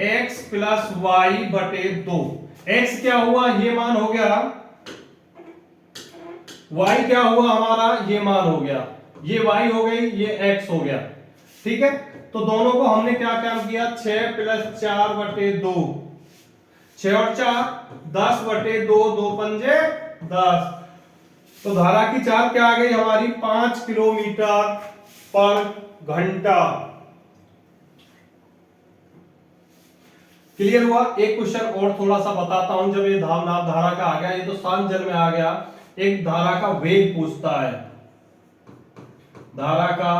x प्लस वाई बटे 2। x क्या हुआ, ये मान हो गया, y क्या हुआ हमारा, ये मान हो गया, ये y हो गई, ये x हो गया, ठीक है। तो दोनों को हमने क्या काम किया, 6 प्लस 4 बटे 2, 6 और 4 10 बटे 2, 2 पंजे 10। तो धारा की चाल क्या आ गई हमारी, 5 किलोमीटर पर घंटा। क्लियर हुआ। एक क्वेश्चन और थोड़ा सा बताता हूं, जब ये धारा का आ गया, ये तो शांत जल में आ गया, एक धारा का वेग पूछता है। धारा का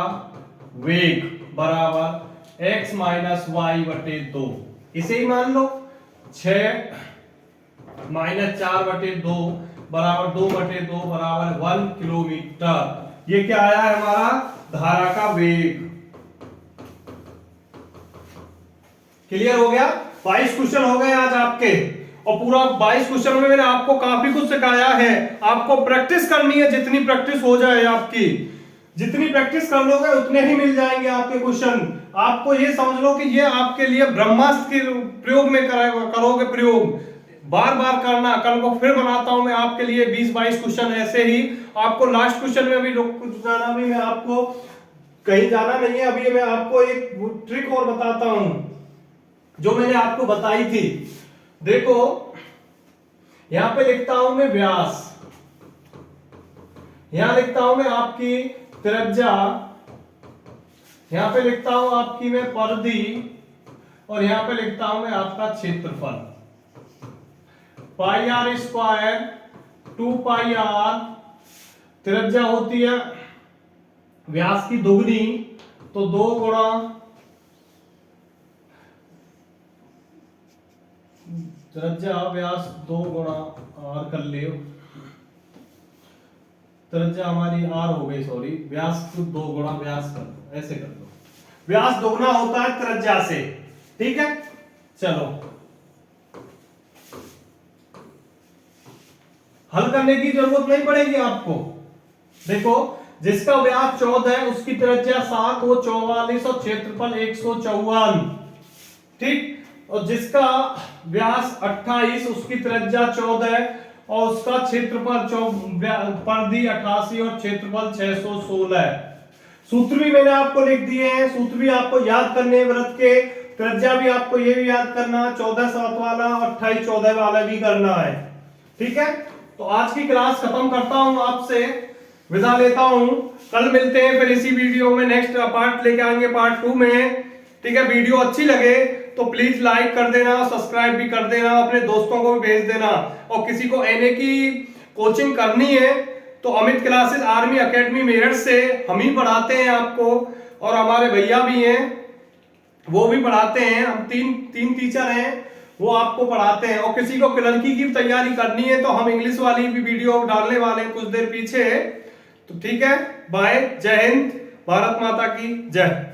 वेग बराबर x माइनस वाई बटे 2, इसे ही मान लो 6 माइनस 4 बटे 2 बराबर 2 बटे 2 बराबर 1 किलोमीटर। ये क्या आया है हमारा, धारा का वेग। क्लियर हो गया। 22 क्वेश्चन हो गए आज आपके, और पूरा 22 क्वेश्चन में मैंने आपको काफी कुछ सिखाया है। आपको प्रैक्टिस करनी है, जितनी प्रैक्टिस हो जाए आपकी, जितनी प्रैक्टिस कर लोगे उतने ही मिल जाएंगे आपके क्वेश्चन। आपको ये समझ लो कि ये आपके लिए ब्रह्मास्त्र के प्रयोग में करोगे प्रयोग, बार बार करना। कल को फिर बनाता हूं मैं आपके लिए 20-22 क्वेश्चन ऐसे ही। आपको लास्ट क्वेश्चन में भी कुछ जाना भी, मैं आपको कहीं जाना नहीं है अभी। मैं आपको एक ट्रिक और बताता हूं जो मैंने आपको बताई थी। देखो यहां पे लिखता हूं मैं व्यास, यहां लिखता हूं मैं आपकी त्रिज्या, यहां पे लिखता हूं आपकी मैं परिधि, और यहां पे लिखता हूं मैं आपका क्षेत्रफल। पाई आर स्क्वायर 2 पाई आर, त्रिज्या होती है व्यास की दुगनी, तो 2 गुणा त्रिज्या व्यास 2 गुणा आर कर ले, त्रिज्या हमारी आर हो गई, सॉरी, व्यास को 2 गुणा व्यास कर दो, ऐसे कर दो, व्यास दोगुना होता है त्रिज्या से, ठीक है। चलो हल करने की जरूरत नहीं पड़ेगी आपको। देखो जिसका व्यास 14 है उसकी त्रिज्या 7, वो 44 और क्षेत्रफल 154, ठीक। और जिसका व्यास 28 उसकी त्रिज्या 14 है और उसका क्षेत्रफल परिधि 88 और क्षेत्रफल 616 है। सूत्र भी मैंने आपको लिख दिए हैं, सूत्र भी आपको याद करने व्रत के, त्रिज्या भी आपको ये भी याद करना, 14 7 वाला और 28 14 वाला भी करना है, ठीक है। तो आज की क्लास खत्म करता हूं, आपसे विदा लेता हूं। कल मिलते हैं फिर इसी वीडियो में, नेक्स्ट पार्ट लेके आएंगे पार्ट 2 में, ठीक है। वीडियो अच्छी लगे तो प्लीज लाइक कर देना, सब्सक्राइब भी कर देना, अपने दोस्तों को भी भेज देना। और किसी को एनए की कोचिंग करनी है तो Amit classes army academy Meerut से हम ही पढ़ाते हैं आपको, और हमारे भैया भी हैं वो भी पढ़ाते हैं। हम तीन टीचर हैं, वो आपको पढ़ाते हैं। और किसी को क्लर्की की तैयारी करनी है तो हम इंग्लिश वाली भी वीडियो डालने वाले हैं कुछ देर पीछे, तो ठीक है। बाय, जय हिंद, भारत माता की जय।